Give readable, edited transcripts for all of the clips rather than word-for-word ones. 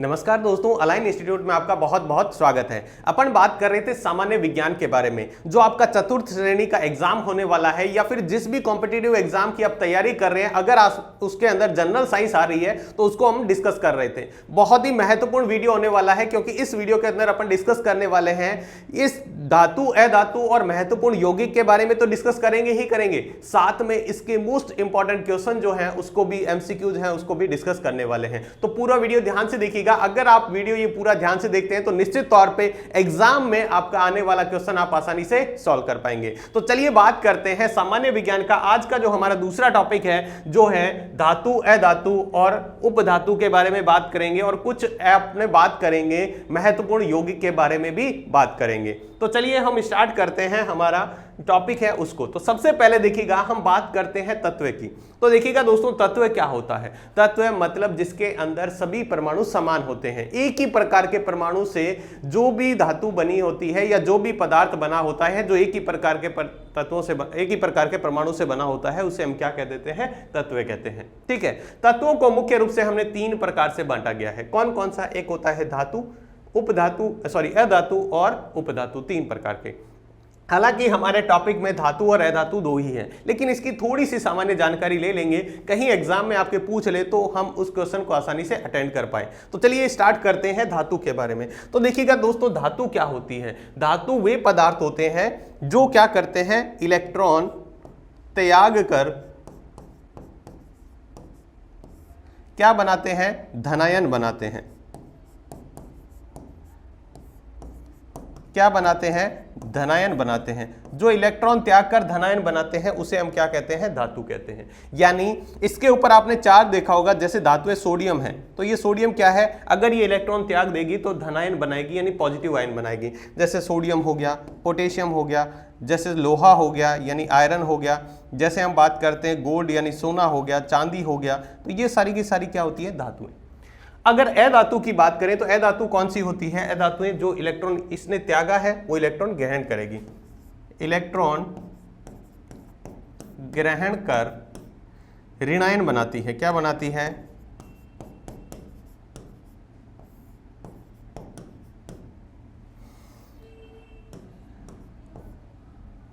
नमस्कार दोस्तों, align institute में आपका बहुत बहुत स्वागत है। अपन बात कर रहे थे सामान्य विज्ञान के बारे में, जो आपका चतुर्थ श्रेणी का एग्जाम होने वाला है या फिर जिस भी कॉम्पिटिटिव एग्जाम की आप तैयारी कर रहे हैं, अगर उसके अंदर जनरल साइंस आ रही है तो उसको हम डिस्कस कर रहे थे। बहुत ही महत्वपूर्ण वीडियो होने वाला है, क्योंकि इस वीडियो के अंदर अपन डिस्कस करने वाले हैं इस धातु, अधातु और महत्वपूर्ण यौगिक के बारे में तो डिस्कस करेंगे ही करेंगे, साथ में इसके मोस्ट इंपॉर्टेंट क्वेश्चन जो है उसको भी, एमसीक्यूज हैं उसको भी डिस्कस करने वाले हैं। तो पूरा वीडियो ध्यान से देखिएगा। अगर आप वीडियो ये पूरा ध्यान से देखते हैं तो निश्चित तौर पे एग्जाम में आपका आने वाला क्वेश्चन आप आसानी से सॉल्व कर पाएंगे। तो चलिए बात करते हैं सामान्य विज्ञान का। आज का जो हमारा दूसरा टॉपिक है जो है धातु, अधातु और उपधातु के बारे में बात करेंगे, और कुछ अपने बात करेंगे महत्वपूर्ण यौगिक के बारे में भी बात करेंगे। तो चलिए हम स्टार्ट करते हैं, हमारा टॉपिक है उसको। तो सबसे पहले देखिएगा हम बात करते हैं तत्व की। तो देखिएगा दोस्तों, तत्व क्या होता है? तत्व मतलब जिसके अंदर सभी परमाणु समान होते हैं। एक ही प्रकार के परमाणु से जो भी धातु बनी होती है या जो भी पदार्थ बना होता है, जो एक ही प्रकार के तत्वों से, एक ही प्रकार के परमाणु से बना होता है, उसे हम क्या कह देते हैं? तत्व कहते हैं। ठीक है। तत्वों को मुख्य रूप से हमने तीन प्रकार से बांटा गया है। कौन कौन सा? एक होता है धातु, अधातु और उपधातु, तीन प्रकार के। हालांकि हमारे टॉपिक में धातु और अधातु दो ही हैं, लेकिन इसकी थोड़ी सी सामान्य जानकारी ले लेंगे, कहीं एग्जाम में आपके पूछ ले तो हम उस क्वेश्चन को आसानी से अटेंड कर पाए। तो चलिए स्टार्ट करते हैं धातु के बारे में। तो देखिएगा दोस्तों, धातु क्या होती है? धातु वे पदार्थ होते हैं जो क्या करते हैं? इलेक्ट्रॉन त्याग कर क्या बनाते हैं? धनायन बनाते हैं। क्या बनाते हैं? धनायन बनाते हैं। जो इलेक्ट्रॉन त्याग कर धनायन बनाते हैं उसे हम क्या कहते हैं? धातु कहते हैं। यानी इसके ऊपर आपने चार्ज देखा होगा, जैसे धातु सोडियम है, तो ये सोडियम क्या है? अगर ये इलेक्ट्रॉन त्याग देगी तो धनायन बनाएगी, यानी पॉजिटिव आयन बनाएगी। जैसे सोडियम हो गया, पोटेशियम हो गया, जैसे लोहा हो गया यानी आयरन हो गया, जैसे हम बात करते हैं गोल्ड यानी सोना हो गया, चांदी हो गया, तो ये सारी की सारी क्या होती है? धातुएं। अगर अधातु की बात करें तो अधातु कौन सी होती है? अधातुएं जो इलेक्ट्रॉन इसने त्यागा है वो इलेक्ट्रॉन ग्रहण करेगी। इलेक्ट्रॉन ग्रहण कर ऋणायन बनाती है। क्या बनाती है?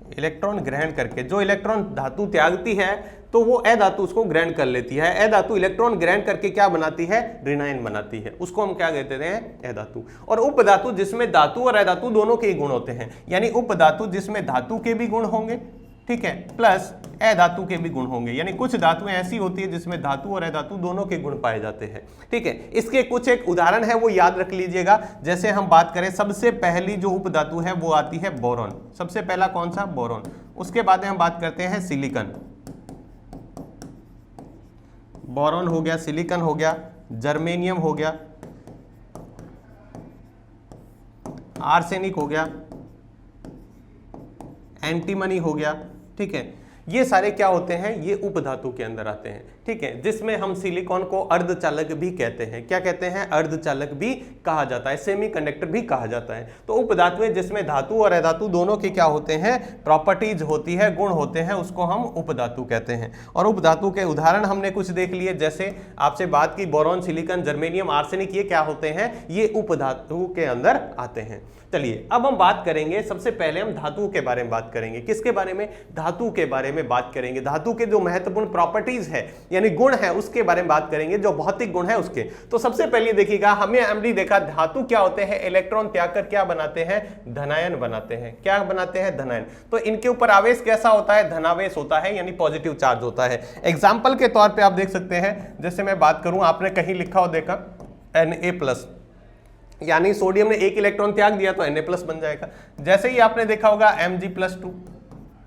इलेक्ट्रॉन ग्रहण करके, जो इलेक्ट्रॉन धातु त्यागती है तो वो अधातु उसको ग्रहण कर लेती है। अधातु इलेक्ट्रॉन ग्रहण करके क्या बनाती है? ऋणायन बनाती है। उसको हम क्या कहते हैं? अधातु। और उपधातु जिसमें धातु और अधातु दोनों के ही गुण होते हैं, यानी उपधातु जिसमें धातु के भी गुण होंगे, ठीक है, प्लस अधातु के भी गुण होंगे। यानी कुछ धातुएं ऐसी होती है जिसमें धातु और अधातु दोनों के गुण पाए जाते हैं। ठीक है। इसके कुछ एक उदाहरण है वो याद रख लीजिएगा। जैसे हम बात करें, सबसे पहली जो उपधातु है वो आती है बोरॉन। सबसे पहला कौन सा? बोरॉन। उसके बाद में हम बात करते हैं सिलिकॉन। बोरॉन हो गया, सिलिकॉन हो गया, जर्मेनियम हो गया, आर्सेनिक हो गया, एंटीमनी हो गया। ठीक है। ये सारे क्या होते हैं? ये उपधातु के अंदर आते हैं। ठीक है। जिसमें हम सिलिकॉन को अर्धचालक भी कहते हैं। क्या कहते हैं? अर्धचालक भी कहा जाता है, सेमीकंडक्टर भी कहा जाता है। तो उपधातुएं जिसमें धातु और अधातु दोनों के क्या होते हैं? प्रॉपर्टीज होती है, गुण होते हैं, उसको हम उपधातु कहते हैं। और उपधातु के उदाहरण हमने कुछ देख लिए, जैसे आपसे बात की बोरॉन, सिलिकॉन, जर्मेनियम, आर्सेनिक, ये क्या होते हैं? ये उपधातु के अंदर आते हैं। चलिए अब हम बात करेंगे, सबसे पहले हम धातु के बारे में बात करेंगे। किसके बारे में? धातु के बारे में बात करेंगे। धातु के जो महत्वपूर्ण प्रॉपर्टीज है यानी गुण है उसके बारे में बात करेंगे, जो भौतिक गुण है उसके। तो सबसे पहले देखिएगा, हमें हमने देखा धातु क्या होते हैं? इलेक्ट्रॉन त्याग कर क्या बनाते हैं? धनायन बनाते हैं। क्या बनाते हैं? धनायन। तो इनके ऊपर आवेश कैसा होता है? धनावेश होता है, यानी पॉजिटिव चार्ज होता है। एग्जाम्पल के तौर पर आप देख सकते हैं, जैसे मैं बात करूं, आपने कहीं लिखा हो देखा Na+, यानी सोडियम ने एक इलेक्ट्रॉन त्याग दिया तो Na+ बन जाएगा। जैसे ही आपने देखा होगा Mg+2,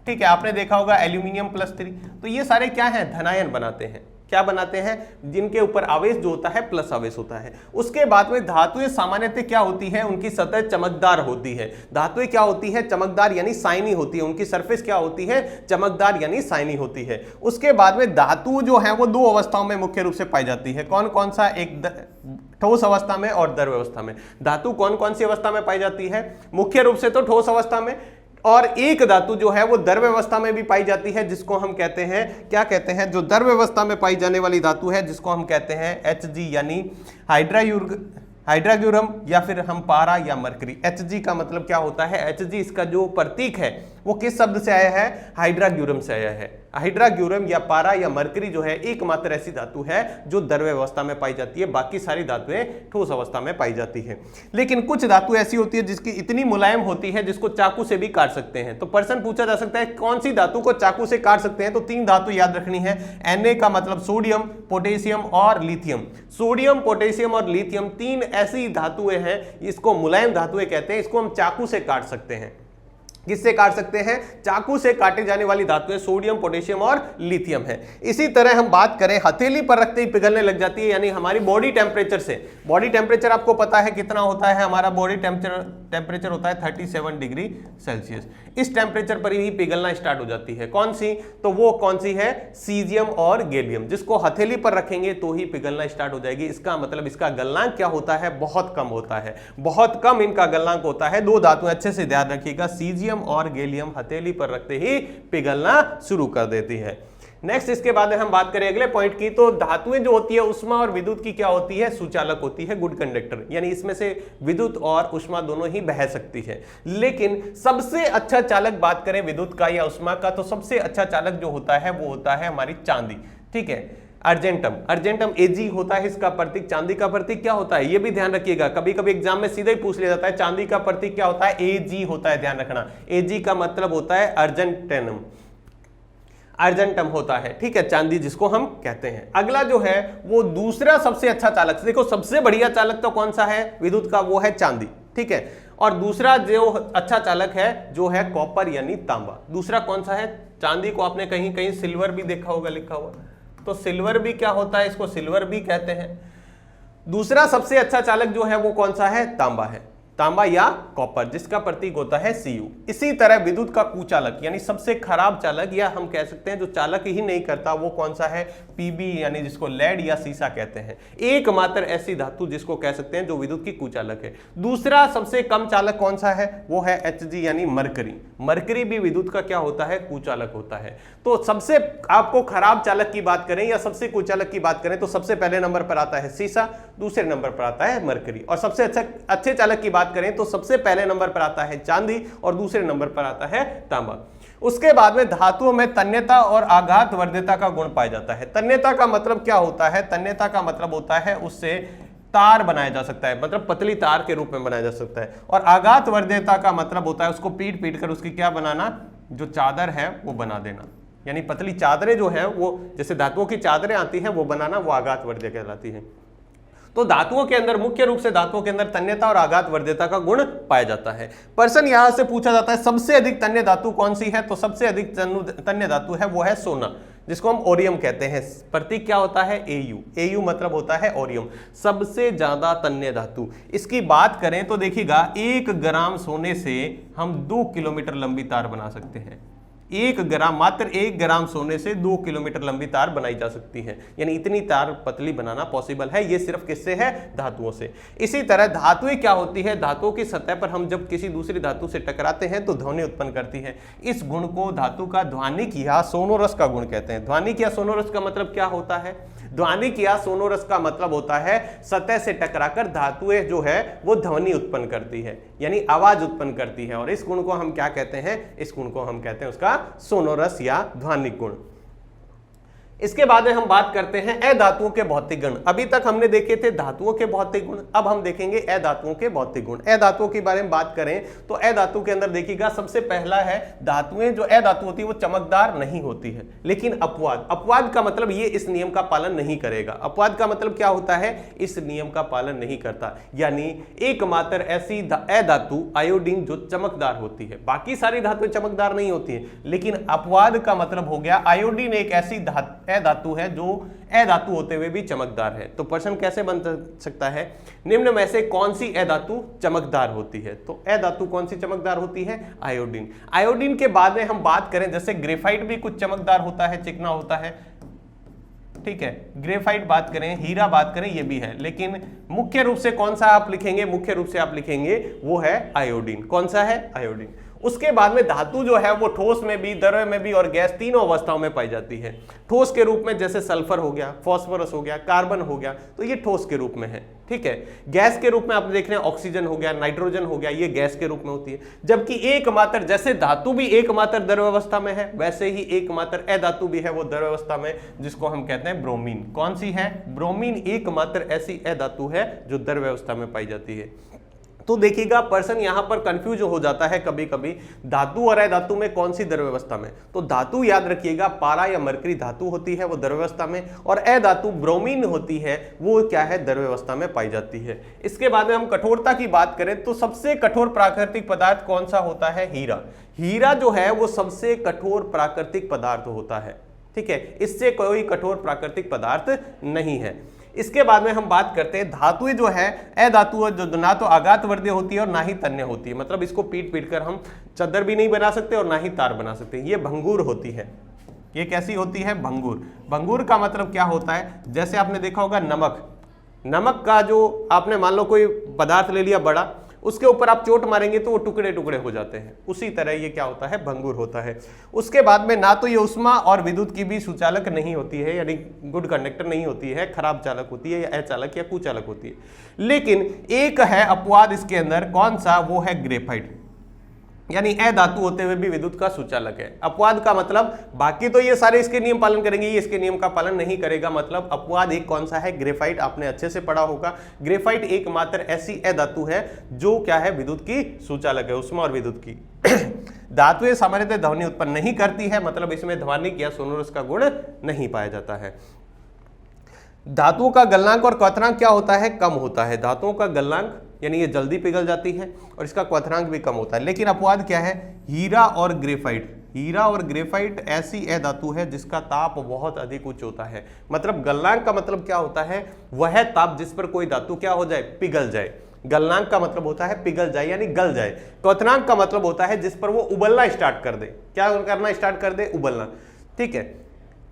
ठीक है, आपने देखा होगा एल्यूमिनियम+3, तो ये सारे क्या हैं? धनायन बनाते हैं। क्या बनाते हैं? जिनके ऊपर आवेश जो होता है प्लस आवेश होता है। उसके बाद में धातुएं सामान्यतः क्या होती है? उनकी सतह चमकदार होती है। धातुएं क्या होती है? चमकदार यानी साइनी होती है। उनकी सरफेस क्या होती है? चमकदार यानी साइनी होती है। उसके बाद में धातु जो है वो दो अवस्थाओं में मुख्य रूप से पाई जाती है। कौन कौन सा? एक ठोस अवस्था में और द्रव अवस्था में। धातु कौन कौन सी अवस्था में पाई जाती है? मुख्य रूप से तो ठोस अवस्था में, और एक धातु जो है वो द्रव अवस्था में भी पाई जाती है, जिसको हम कहते हैं, क्या कहते हैं, जो द्रव अवस्था में पाई जाने वाली धातु है जिसको हम कहते हैं Hg यानी हाइड्राक्यूरम या फिर हम पारा या मरकरी। Hg का मतलब क्या होता है? Hg इसका जो प्रतीक है वो किस शब्द से आया है? हाइड्राक्यूरम से आया है। हाइड्राक्यूरम या पारा या मरकरी जो है एकमात्र ऐसी धातु है जो द्रव्य अवस्था में पाई जाती है, बाकी सारी धातुएं ठोस अवस्था में पाई जाती है। लेकिन कुछ धातु ऐसी होती है जिसकी इतनी मुलायम होती है जिसको चाकू से भी काट सकते हैं। तो प्रश्न पूछा जा सकता है कौन सी धातु को चाकू से काट सकते हैं? तो 3 धातु याद रखनी है। Na का मतलब सोडियम, पोटेशियम और लिथियम। सोडियम, पोटेशियम और लिथियम 3 ऐसी धातुएं हैं, इसको मुलायम धातुएं कहते हैं। इसको हम चाकू से काट सकते हैं। किससे काट सकते हैं? चाकू से काटे जाने वाली धातुएं सोडियम, पोटेशियम और लिथियम है। इसी तरह हम बात करें हथेली पर रखते ही पिघलने लग जाती है, यानी हमारी बॉडी टेम्परेचर से। बॉडी टेम्परेचर आपको पता है कितना होता है? हमारा बॉडी टेम्परेचर होता है 37 डिग्री सेल्सियस। इस टेम्परेचर पर ही पिघलना स्टार्ट हो जाती है। कौन सी? तो वो कौन सी है? सीजियम और गैलियम, जिसको हथेली पर रखेंगे तो ही पिघलना स्टार्ट हो जाएगी। इसका मतलब इसका गलनांक क्या होता है? बहुत कम होता है, बहुत कम इनका गलनांक होता है। 2 धातुएं अच्छे से ध्यान रखिएगा, सीजियम और गैलियम हथेली पर रखते ही पिघलना शुरू कर देती है। नेक्स्ट इसके बाद हम बात करें अगले पॉइंट की, तो धातुएं जो होती है उष्मा और विद्युत की क्या होती है? सुचालक होती है, गुड कंडक्टर। यानी इसमें से विद्युत और उष्मा दोनों ही बह सकती है। लेकिन सबसे अच्छा चालक बात करें विद्युत का या उष्मा का, तो सबसे अच्छा चालक जो होता है वो होता है हमारी चांदी। ठीक है, अर्जेंटम। अर्जेंटम Ag होता है इसका प्रतीक। चांदी का प्रतीक क्या होता है? ये भी ध्यान रखिएगा, कभी कभी एग्जाम में सीधे ही पूछ लिया जाता है। चांदी का प्रतीक क्या होता है? Ag होता है, ध्यान रखना। Ag का मतलब होता है अर्जेंटेनम, अर्जेंटम होता है। ठीक है, चांदी जिसको हम कहते हैं। अगला जो है वो दूसरा सबसे अच्छा चालक, देखो सबसे बढ़िया चालक तो कौन सा है विद्युत का? वो है चांदी। ठीक है, और दूसरा जो अच्छा चालक है जो है कॉपर यानी तांबा। दूसरा कौन सा है? चांदी को आपने कहीं कहीं सिल्वर भी देखा होगा लिखा हुआ, तो सिल्वर भी क्या होता है? इसको सिल्वर भी कहते हैं। दूसरा सबसे अच्छा चालक जो है वो कौन सा है? तांबा है, तांबा या कॉपर, जिसका प्रतीक होता है Cu। इसी तरह विद्युत का कुचालक यानी सबसे खराब चालक, या हम कह सकते हैं जो चालक ही नहीं करता, वो कौन सा है? Pb, यानी जिसको लेड या सीसा कहते हैं। एकमात्र ऐसी धातु जिसको कह सकते हैं जो विद्युत की कुचालक है। दूसरा सबसे कम चालक कौन सा है? वो है Hg यानी मरकरी। मरकरी भी विद्युत का क्या होता है? कुचालक होता है। तो सबसे आपको खराब चालक की बात करें या सबसे कुचालक की बात करें तो सबसे पहले नंबर पर आता है सीसा, दूसरे नंबर पर आता है मरकरी। और सबसे अच्छे चालक की बात करें तो सबसे पहले नंबर पर आता है चांदी और दूसरे नंबर पर आता है तांबा। उसके बाद में धातुओं में तन्यता और आघात वर्ध्यता का गुण पाया जाता है। तन्यता का मतलब क्या होता है? तन्यता का मतलब होता है उससे तार बनाया जा सकता है, मतलब पतली तार के रूप में बनाया जा सकता है। और आघात वर्ध्यता का मतलब होता है उसको पीट पीट कर उसकी क्या बनाना? जो चादर है वो बना देना। यानी पतली चादरें जो है वो जैसे धातुओं की चादरें आती हैं वो बनाना, वो आघात वर्ध्य कहलाती है। तो धातुओं के अंदर मुख्य रूप से धातुओं के अंदर तन्यता और आघात वर्ध्यता का गुण पाया जाता है। प्रश्न यहां से पूछा जाता है सबसे अधिक तन्य धातु कौन सी है? तो सबसे अधिक तन्य धातु है वो है सोना, जिसको हम ओरियम कहते हैं। प्रतीक क्या होता है? Au। Au मतलब होता है ओरियम, सबसे ज्यादा तन्य धातु। इसकी बात करें तो देखिएगा 1 ग्राम सोने से हम 2 किलोमीटर लंबी तार बना सकते हैं। 1 ग्राम, मात्र 1 ग्राम सोने से 2 किलोमीटर लंबी तार बनाई जा सकती है। यानी इतनी तार पतली बनाना पॉसिबल है। ये सिर्फ किससे है? धातुओं से। इसी तरह धातुएं क्या होती है? धातुओं की सतह पर हम जब किसी दूसरी धातु से टकराते हैं तो ध्वनि उत्पन्न करती है। इस गुण को धातु का ध्वनिक या सोनोरस का गुण कहते हैं। ध्वनिक या सोनोरस का मतलब क्या होता है? ध्वनिक या सोनोरस का मतलब होता है सतह से टकराकर धातुएं जो है वो ध्वनि उत्पन्न करती है, यानी आवाज उत्पन्न करती है। और इस गुण को हम क्या कहते हैं? इस गुण को हम कहते हैं उसका सोनोरस या ध्वनिक गुण। इसके बाद में हम बात करते हैं अधातुओं के भौतिक गुण। अभी तक हमने देखे थे धातुओं के भौतिक गुण, अब हम देखेंगे अधातुओं के भौतिक गुण। अधातुओं के बारे में बात करें तो अधातु के अंदर देखिएगा सबसे पहला है धातुएं जो अधातु होती है वो चमकदार नहीं होती है, लेकिन अपवाद। अपवाद का मतलब ये इस नियम का पालन नहीं करेगा। अपवाद का मतलब क्या होता है? इस नियम का पालन नहीं करता। यानी एकमात्र ऐसी अधातु आयोडीन जो चमकदार होती है, बाकी सारी धातुएं चमकदार नहीं होती है, लेकिन अपवाद का मतलब हो गया आयोडीन एक ऐसी अधातु है जो अधातु होते हुए भी चमकदार है। तो प्रश्न कैसे बन सकता है? निम्न में से कौन सी अधातु चमकदार होती है? तो अधातु कौन सी चमकदार होती है? आयोडीन। आयोडीन के बाद में हम बात करें जैसे ग्रेफाइट भी कुछ चमकदार होता है, चिकना होता है, ठीक है। ग्रेफाइट बात करें, हीरा बात करें, ये भी है, लेकिन मुख्य रूप से कौन सा आप लिखेंगे? मुख्य रूप से आप लिखेंगे वो है आयोडीन। कौन सा है? आयोडीन। उसके बाद में धातु जो है वो ठोस में भी, द्रव्य में भी और गैस तीनों अवस्थाओं में पाई जाती है। ठोस के रूप में जैसे सल्फर हो गया, फास्फोरस हो गया, कार्बन हो गया, तो ये ठोस के रूप में है, ठीक है। गैस के रूप में आप देख रहे हैं ऑक्सीजन हो गया, नाइट्रोजन हो गया, ये गैस के रूप में होती है। जबकि एकमात्र, जैसे धातु भी एकमात्र द्रव अवस्था में है, वैसे ही एकमात्र अधातु भी है वो द्रव अवस्था में, जिसको हम कहते हैं ब्रोमीन। कौन सी है? ब्रोमीन एकमात्र ऐसी अधातु है जो द्रव अवस्था में पाई जाती है। तो देखिएगा पर्सन यहां पर कंफ्यूज हो जाता है कभी कभी, धातु और अधातु में कौन सी द्रव अवस्था में। तो धातु याद रखिएगा पारा या मरकरी धातु होती है वो द्रव अवस्था में, और अधातु ब्रोमीन होती है वो क्या है, द्रव अवस्था में पाई जाती है। इसके बाद में हम कठोरता की बात करें तो सबसे कठोर प्राकृतिक पदार्थ कौन सा होता है? हीरा। हीरा जो है वो सबसे कठोर प्राकृतिक पदार्थ होता है, ठीक है, इससे कोई कठोर प्राकृतिक पदार्थ नहीं है। इसके बाद में हम बात करते हैं धातुएं जो है, अधातु जो ना तो आघात वर्ध्य होती है और ना ही तन्य होती है, मतलब इसको पीट पीट कर हम चादर भी नहीं बना सकते और ना ही तार बना सकते, ये भंगुर होती है। ये कैसी होती है? भंगुर। भंगुर का मतलब क्या होता है? जैसे आपने देखा होगा नमक, नमक का जो आपने मान लो कोई पदार्थ ले लिया बड़ा, उसके ऊपर आप चोट मारेंगे तो वो टुकड़े टुकड़े हो जाते हैं, उसी तरह ये क्या होता है? भंगुर होता है। उसके बाद में ना तो ये उष्मा और विद्युत की भी सुचालक नहीं होती है, यानी गुड कंडक्टर नहीं होती है, खराब चालक होती है या अचालक या कुचालक होती है। लेकिन एक है अपवाद इसके अंदर, कौन सा? वो है ग्रेफाइट, यानी अधातु होते हुए भी विद्युत का सुचालक है। अपवाद का मतलब बाकी तो ये सारे इसके नियम पालन करेंगे, ये इसके नियम का पालन नहीं करेगा, मतलब अपवाद एक कौन सा है? ग्रेफाइट। आपने अच्छे से पढ़ा होगा, ग्रेफाइट एकमात्र ऐसी अधातु है जो क्या है? विद्युत की सुचालक है, उष्मा और विद्युत की। धातुएं सामान्यतः ध्वनि उत्पन्न नहीं करती है, मतलब इसमें ध्वनिक या सोनोरस का गुण नहीं पाया जाता है। धातुओं का गलनांक और क्वथनांक क्या होता है? कम होता है। धातुओं का गलनांक यानी ये जल्दी पिघल जाती है और इसका क्वथनांक भी कम होता है। लेकिन अपवाद क्या है? हीरा और ग्रेफाइट। हीरा और ग्रेफाइट ऐसी अधातु है जिसका ताप बहुत अधिक उच्च होता है। मतलब गलनांक का मतलब क्या होता है? वह ताप जिस पर कोई धातु क्या हो जाए? पिघल जाए। गलनांक का मतलब होता है पिघल जाए यानी गल जाए। क्वथनांक का मतलब होता है जिस पर वो उबलना स्टार्ट कर दे। क्या करना स्टार्ट कर दे? उबलना, ठीक है।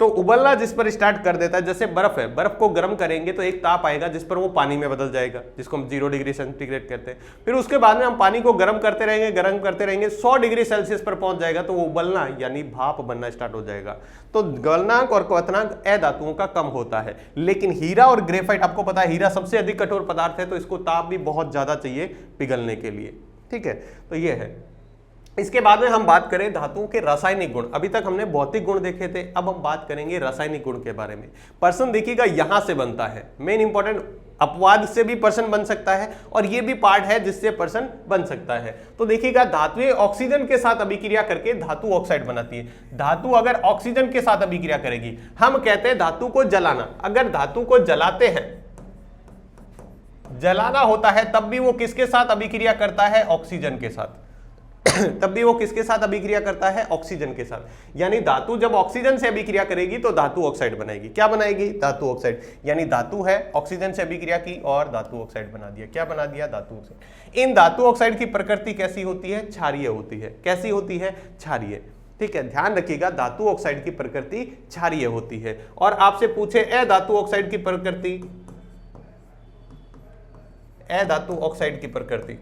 तो उबलना जिस पर स्टार्ट कर देता है, जैसे बर्फ है, बर्फ को गर्म करेंगे तो एक ताप आएगा जिस पर वो पानी में बदल जाएगा, जिसको हम 0 डिग्री सेंटीग्रेड कहते हैं। फिर उसके बाद में हम पानी को गर्म करते रहेंगे 100 डिग्री सेल्सियस पर पहुंच जाएगा तो वो उबलना यानी भाप बनना स्टार्ट हो जाएगा। तो गलनांक और क्वथनांक अधातुओं का कम होता है। लेकिन हीरा और ग्रेफाइट, आपको पता है हीरा सबसे अधिक कठोर पदार्थ है तो इसको ताप भी बहुत ज्यादा चाहिए पिघलने के लिए, ठीक है। तो ये है। इसके बाद में हम बात करें धातुओं के रासायनिक गुण। अभी तक हमने भौतिक गुण देखे थे, अब हम बात करेंगे रासायनिक गुण के बारे में। पर्सन देखिएगा यहां से बनता है, मेन इंपॉर्टेंट, अपवाद से भी पर्सन बन सकता है और ये भी पार्ट है जिससे पर्सन बन सकता है। तो देखिएगा धातुएं ऑक्सीजन के साथ अभिक्रिया करके धातु ऑक्साइड बनाती है। धातु अगर ऑक्सीजन के साथ अभिक्रिया करेगी, हम कहते हैं धातु को जलाना। अगर धातु को जलाते हैं, जलाना होता है, तब भी वो किसके साथ अभिक्रिया करता है? ऑक्सीजन के साथ। तब भी वो किसके साथ अभिक्रिया करता है? ऑक्सीजन के साथ। यानी धातु जब ऑक्सीजन से अभिक्रिया करेगी तो धातु ऑक्साइड बनाएगी। क्या बनाएगी? धातु ऑक्साइड। यानी धातु है, ऑक्सीजन से अभिक्रिया की और धातु ऑक्साइड बना दिया। क्या बना दिया? धातु ऑक्साइड। इन धातु ऑक्साइड की प्रकृति कैसी होती है? क्षारीय होती है। कैसी होती है? क्षारीय, ठीक है। ध्यान रखिएगा धातु ऑक्साइड की प्रकृति क्षारीय होती है। और आपसे पूछे अधातु ऑक्साइड की प्रकृति, अधातु ऑक्साइड की प्रकृति,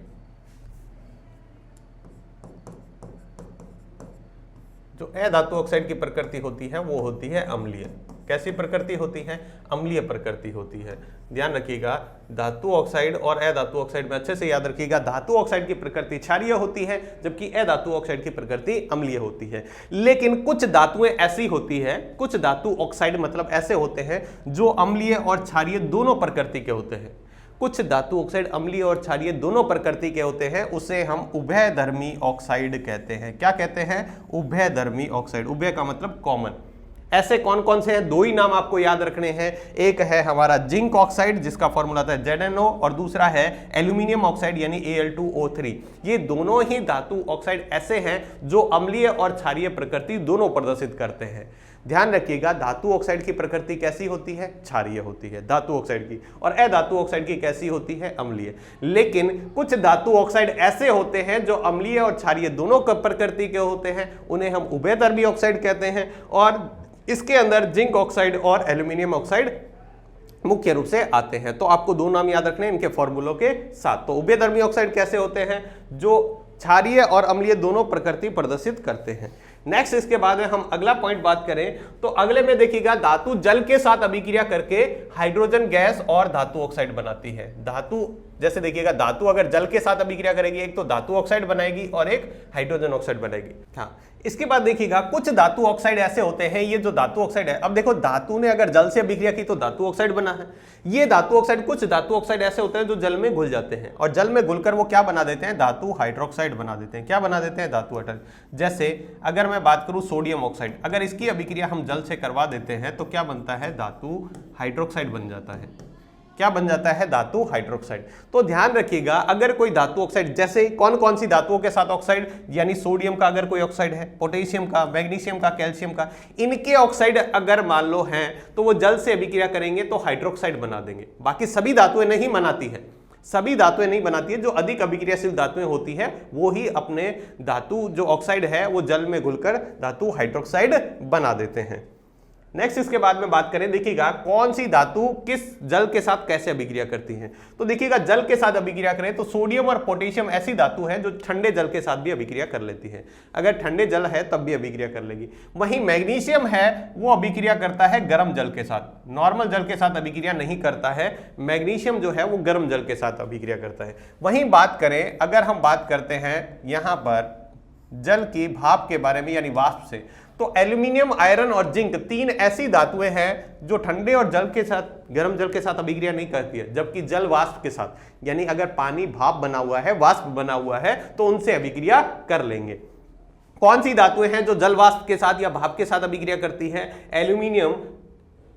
जो अधातु ऑक्साइड की प्रकृति होती है वो होती है अम्लीय। कैसी प्रकृति होती है? अम्लीय प्रकृति होती है। ध्यान रखिएगा धातु ऑक्साइड और अधातु ऑक्साइड में अच्छे से याद रखिएगा, धातु ऑक्साइड की प्रकृति क्षारीय होती है जबकि अधातु ऑक्साइड की प्रकृति अम्लीय होती है। लेकिन कुछ धातुएं ऐसी होती है, कुछ धातु ऑक्साइड मतलब ऐसे होते हैं जो अम्लीय और क्षारीय दोनों प्रकृति के होते हैं। कुछ धातु ऑक्साइड अम्लीय और क्षारीय दोनों प्रकृति के होते हैं, उसे हम उभयधर्मी ऑक्साइड कहते हैं। क्या कहते हैं? उभयधर्मी ऑक्साइड। उभय का मतलब कॉमन। ऐसे कौन कौन से हैं? दो ही नाम आपको याद रखने हैं। एक है हमारा जिंक ऑक्साइड जिसका फॉर्मूला था ZnO, और दूसरा है एल्यूमिनियम ऑक्साइड यानी Al2O3। ये दोनों ही धातु ऑक्साइड ऐसे हैं जो अम्लीय और क्षारीय प्रकृति दोनों प्रदर्शित करते हैं। ध्यान रखिएगा धातु ऑक्साइड की प्रकृति कैसी होती है? क्षारीय होती है धातु ऑक्साइड की, और अधातु ऑक्साइड की कैसी होती है? अम्लीय। लेकिन कुछ धातु ऑक्साइड ऐसे होते हैं जो अम्लीय और क्षारीय दोनों प्रकृति के होते हैं, उन्हें हम उभयधर्मी ऑक्साइड कहते हैं। और इसके अंदर जिंक ऑक्साइड और एल्यूमिनियम ऑक्साइड मुख्य रूप से आते हैं। तो आपको दो नाम याद रखने इनके फॉर्मूलों के साथ। तो उभयधर्मी ऑक्साइड कैसे होते हैं? जो क्षारीय और अम्लीय दोनों प्रकृति प्रदर्शित करते हैं। नेक्स्ट इसके बाद में हम अगला पॉइंट बात करें तो अगले में देखिएगा धातु जल के साथ अभिक्रिया करके हाइड्रोजन गैस और धातु ऑक्साइड बनाती है। धातु जैसे देखिएगा धातु अगर जल के साथ अभिक्रिया करेगी, एक तो धातु ऑक्साइड बनाएगी और एक हाइड्रोजन ऑक्साइड बनाएगी। हाँ, इसके बाद देखिएगा कुछ धातु ऑक्साइड ऐसे होते हैं, ये जो धातु ऑक्साइड है, अब देखो धातु ने अगर जल से अभिक्रिया की तो धातु ऑक्साइड बना है। ये धातु ऑक्साइड, कुछ धातु ऑक्साइड ऐसे होते हैं जो जल में घुल जाते हैं और जल में घुलकर वो क्या बना देते हैं, धातु हाइड्रोक्साइड बना देते हैं। क्या बना देते हैं, धातु हाइड्रोक्साइड। जैसे अगर मैं बात करूं सोडियम ऑक्साइड, अगर इसकी अभिक्रिया हम जल से करवा देते हैं तो क्या बनता है, धातु हाइड्रोक्साइड बन जाता है। क्या बन जाता है, धातु हाइड्रोक्साइड। तो ध्यान रखिएगा अगर कोई धातु ऑक्साइड, जैसे कौन कौन सी धातुओं के साथ ऑक्साइड, यानी सोडियम का अगर कोई ऑक्साइड है, पोटेशियम का, मैग्नीशियम का, कैल्शियम का, इनके ऑक्साइड अगर मान लो हैं तो वो जल से अभिक्रिया करेंगे तो हाइड्रोक्साइड बना देंगे। बाकी सभी धातुएं नहीं बनाती है, सभी धातुएं नहीं बनाती है। जो अधिक अभिक्रियाशील धातुएं होती है वो ही अपने धातु जो ऑक्साइड है वो जल में घुलकर धातु हाइड्रोक्साइड बना देते हैं। नेक्स्ट इसके बाद में बात करें, देखिएगा कौन सी धातु किस जल के साथ कैसे अभिक्रिया करती हैं। तो देखिएगा जल के साथ अभिक्रिया करें तो सोडियम और पोटेशियम ऐसी धातु है जो ठंडे जल के साथ भी अभिक्रिया कर लेती है। अगर ठंडे जल है तब भी अभिक्रिया कर लेगी। वहीं मैग्नीशियम है वो अभिक्रिया करता है गर्म जल के साथ, नॉर्मल जल के साथ अभिक्रिया नहीं करता है। मैग्नीशियम जो है वो गर्म जल के साथ अभिक्रिया करता है। वहीं बात करें, अगर हम बात करते हैं यहां पर जल की भाप के बारे में यानी वाष्प से, तो एल्यूमिनियम, आयरन और जिंक तीन ऐसी धातुएं हैं जो ठंडे और जल के साथ, गर्म जल के साथ अभिक्रिया नहीं करती है, जबकि जल वाष्प के साथ, यानी अगर पानी भाप बना हुआ है, वाष्प बना हुआ है तो उनसे अभिक्रिया कर लेंगे। कौन सी धातुएं हैं जो जल वाष्प के साथ या भाप के साथ अभिक्रिया करती है, एल्यूमिनियम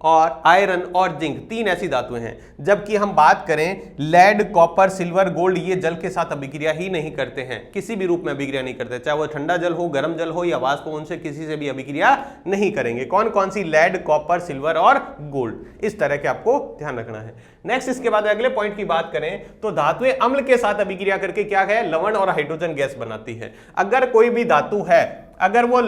और आयरन और जिंक, तीन ऐसी धातुएं हैं। जबकि हम बात करें लेड, कॉपर, सिल्वर, गोल्ड, ये जल के साथ अभिक्रिया ही नहीं करते हैं, किसी भी रूप में अभिक्रिया नहीं करते, चाहे वो ठंडा जल हो, गर्म जल हो या वाष्प हो, उनसे किसी से भी अभिक्रिया नहीं करेंगे। कौन कौन सी, लेड, कॉपर, सिल्वर और गोल्ड। इस तरह के आपको ध्यान रखना है। नेक्स्ट इसके बाद अगले पॉइंट की बात करें तो धातुएं अम्ल के साथ अभिक्रिया करके क्या है, लवण और हाइड्रोजन गैस बनाती है। अगर कोई भी धातु है, अगर वो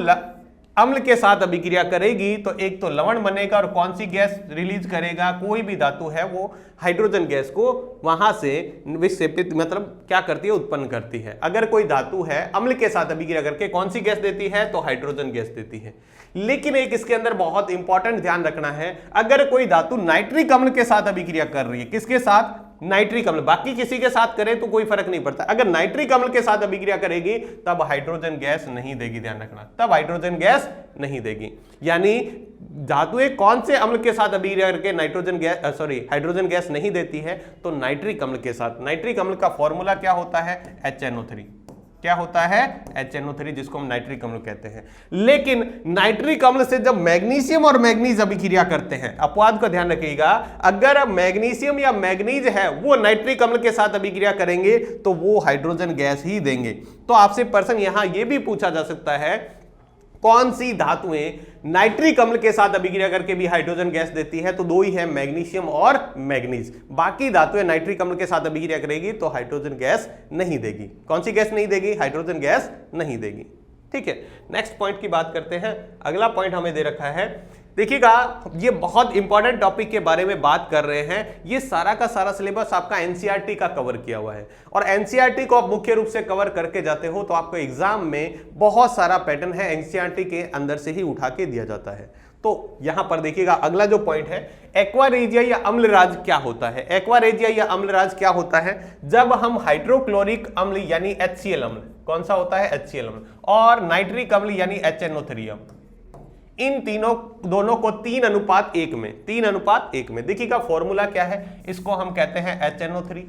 अम्ल के साथ अभिक्रिया करेगी तो एक तो लवण बनेगा और कौन सी गैस रिलीज करेगा, कोई भी धातु है वो हाइड्रोजन गैस को वहां से विक्षेपित, मतलब क्या करती है, उत्पन्न करती है। अगर कोई धातु है अम्ल के साथ अभिक्रिया करके कौन सी गैस देती है, तो हाइड्रोजन गैस देती है। लेकिन एक इसके अंदर बहुत इंपॉर्टेंट ध्यान रखना है, अगर कोई धातु नाइट्रिक अम्ल के साथ अभिक्रिया कर रही है, किसके साथ, नाइट्रिक अम्ल, बाकी किसी के साथ करे तो कोई फर्क नहीं पड़ता। अगर नाइट्रिक अम्ल के साथ अभिक्रिया करेगी तब हाइड्रोजन गैस नहीं देगी, ध्यान रखना, तब हाइड्रोजन गैस नहीं देगी। यानी धातुएं कौन से अम्ल के साथ अभिक्रिया करके हाइड्रोजन गैस नहीं देती है, तो नाइट्रिक अम्ल के साथ। नाइट्रिक अम्ल का फॉर्मूला क्या होता है, HNO3। क्या होता है, HNO3, जिसको हम नाइट्रिक अम्ल कहते हैं। लेकिन नाइट्रिक अम्ल से जब मैग्नीशियम और मैग्नीज अभिक्रिया करते हैं, अपवाद का ध्यान रखिएगा, अगर मैग्नीशियम या मैग्नीज है वो नाइट्रिक अम्ल के साथ अभिक्रिया करेंगे तो वो हाइड्रोजन गैस ही देंगे। तो आपसे प्रश्न यहां यह भी पूछा जा सकता है, कौन सी धातुएं नाइट्रिक अम्ल के साथ अभिक्रिया करके भी हाइड्रोजन गैस देती है, तो दो ही है, मैग्नीशियम और मैग्नीज। बाकी धातुएं नाइट्रिक अम्ल के साथ अभिक्रिया करेगी तो हाइड्रोजन गैस नहीं देगी। कौन सी गैस नहीं देगी, हाइड्रोजन गैस नहीं देगी। ठीक है, नेक्स्ट पॉइंट की बात करते हैं। अगला पॉइंट हमें दे रखा है, देखिएगा ये बहुत इंपॉर्टेंट टॉपिक के बारे में बात कर रहे हैं। ये सारा का सारा सिलेबस आपका एनसीईआरटी का कवर किया हुआ है, और एनसीईआरटी को आप मुख्य रूप से कवर करके जाते हो तो आपको एग्जाम में बहुत सारा पैटर्न है एनसीईआरटी के अंदर से ही उठा के दिया जाता है। तो यहां पर देखिएगा अगला जो पॉइंट है, एक्वारेजिया या अम्लराज क्या होता है। एक्वारेजिया या अम्लराज क्या होता है, जब हम हाइड्रोक्लोरिक अम्ल यानी HCl अम्ल, कौन सा होता है, HCl अम्ल, और नाइट्रिक अम्ल यानी HNO3 अम्ल, इन दोनों को 3:1 में, 3:1 में। देखिएगा फॉर्मूला क्या है, इसको हम कहते हैं HNO3।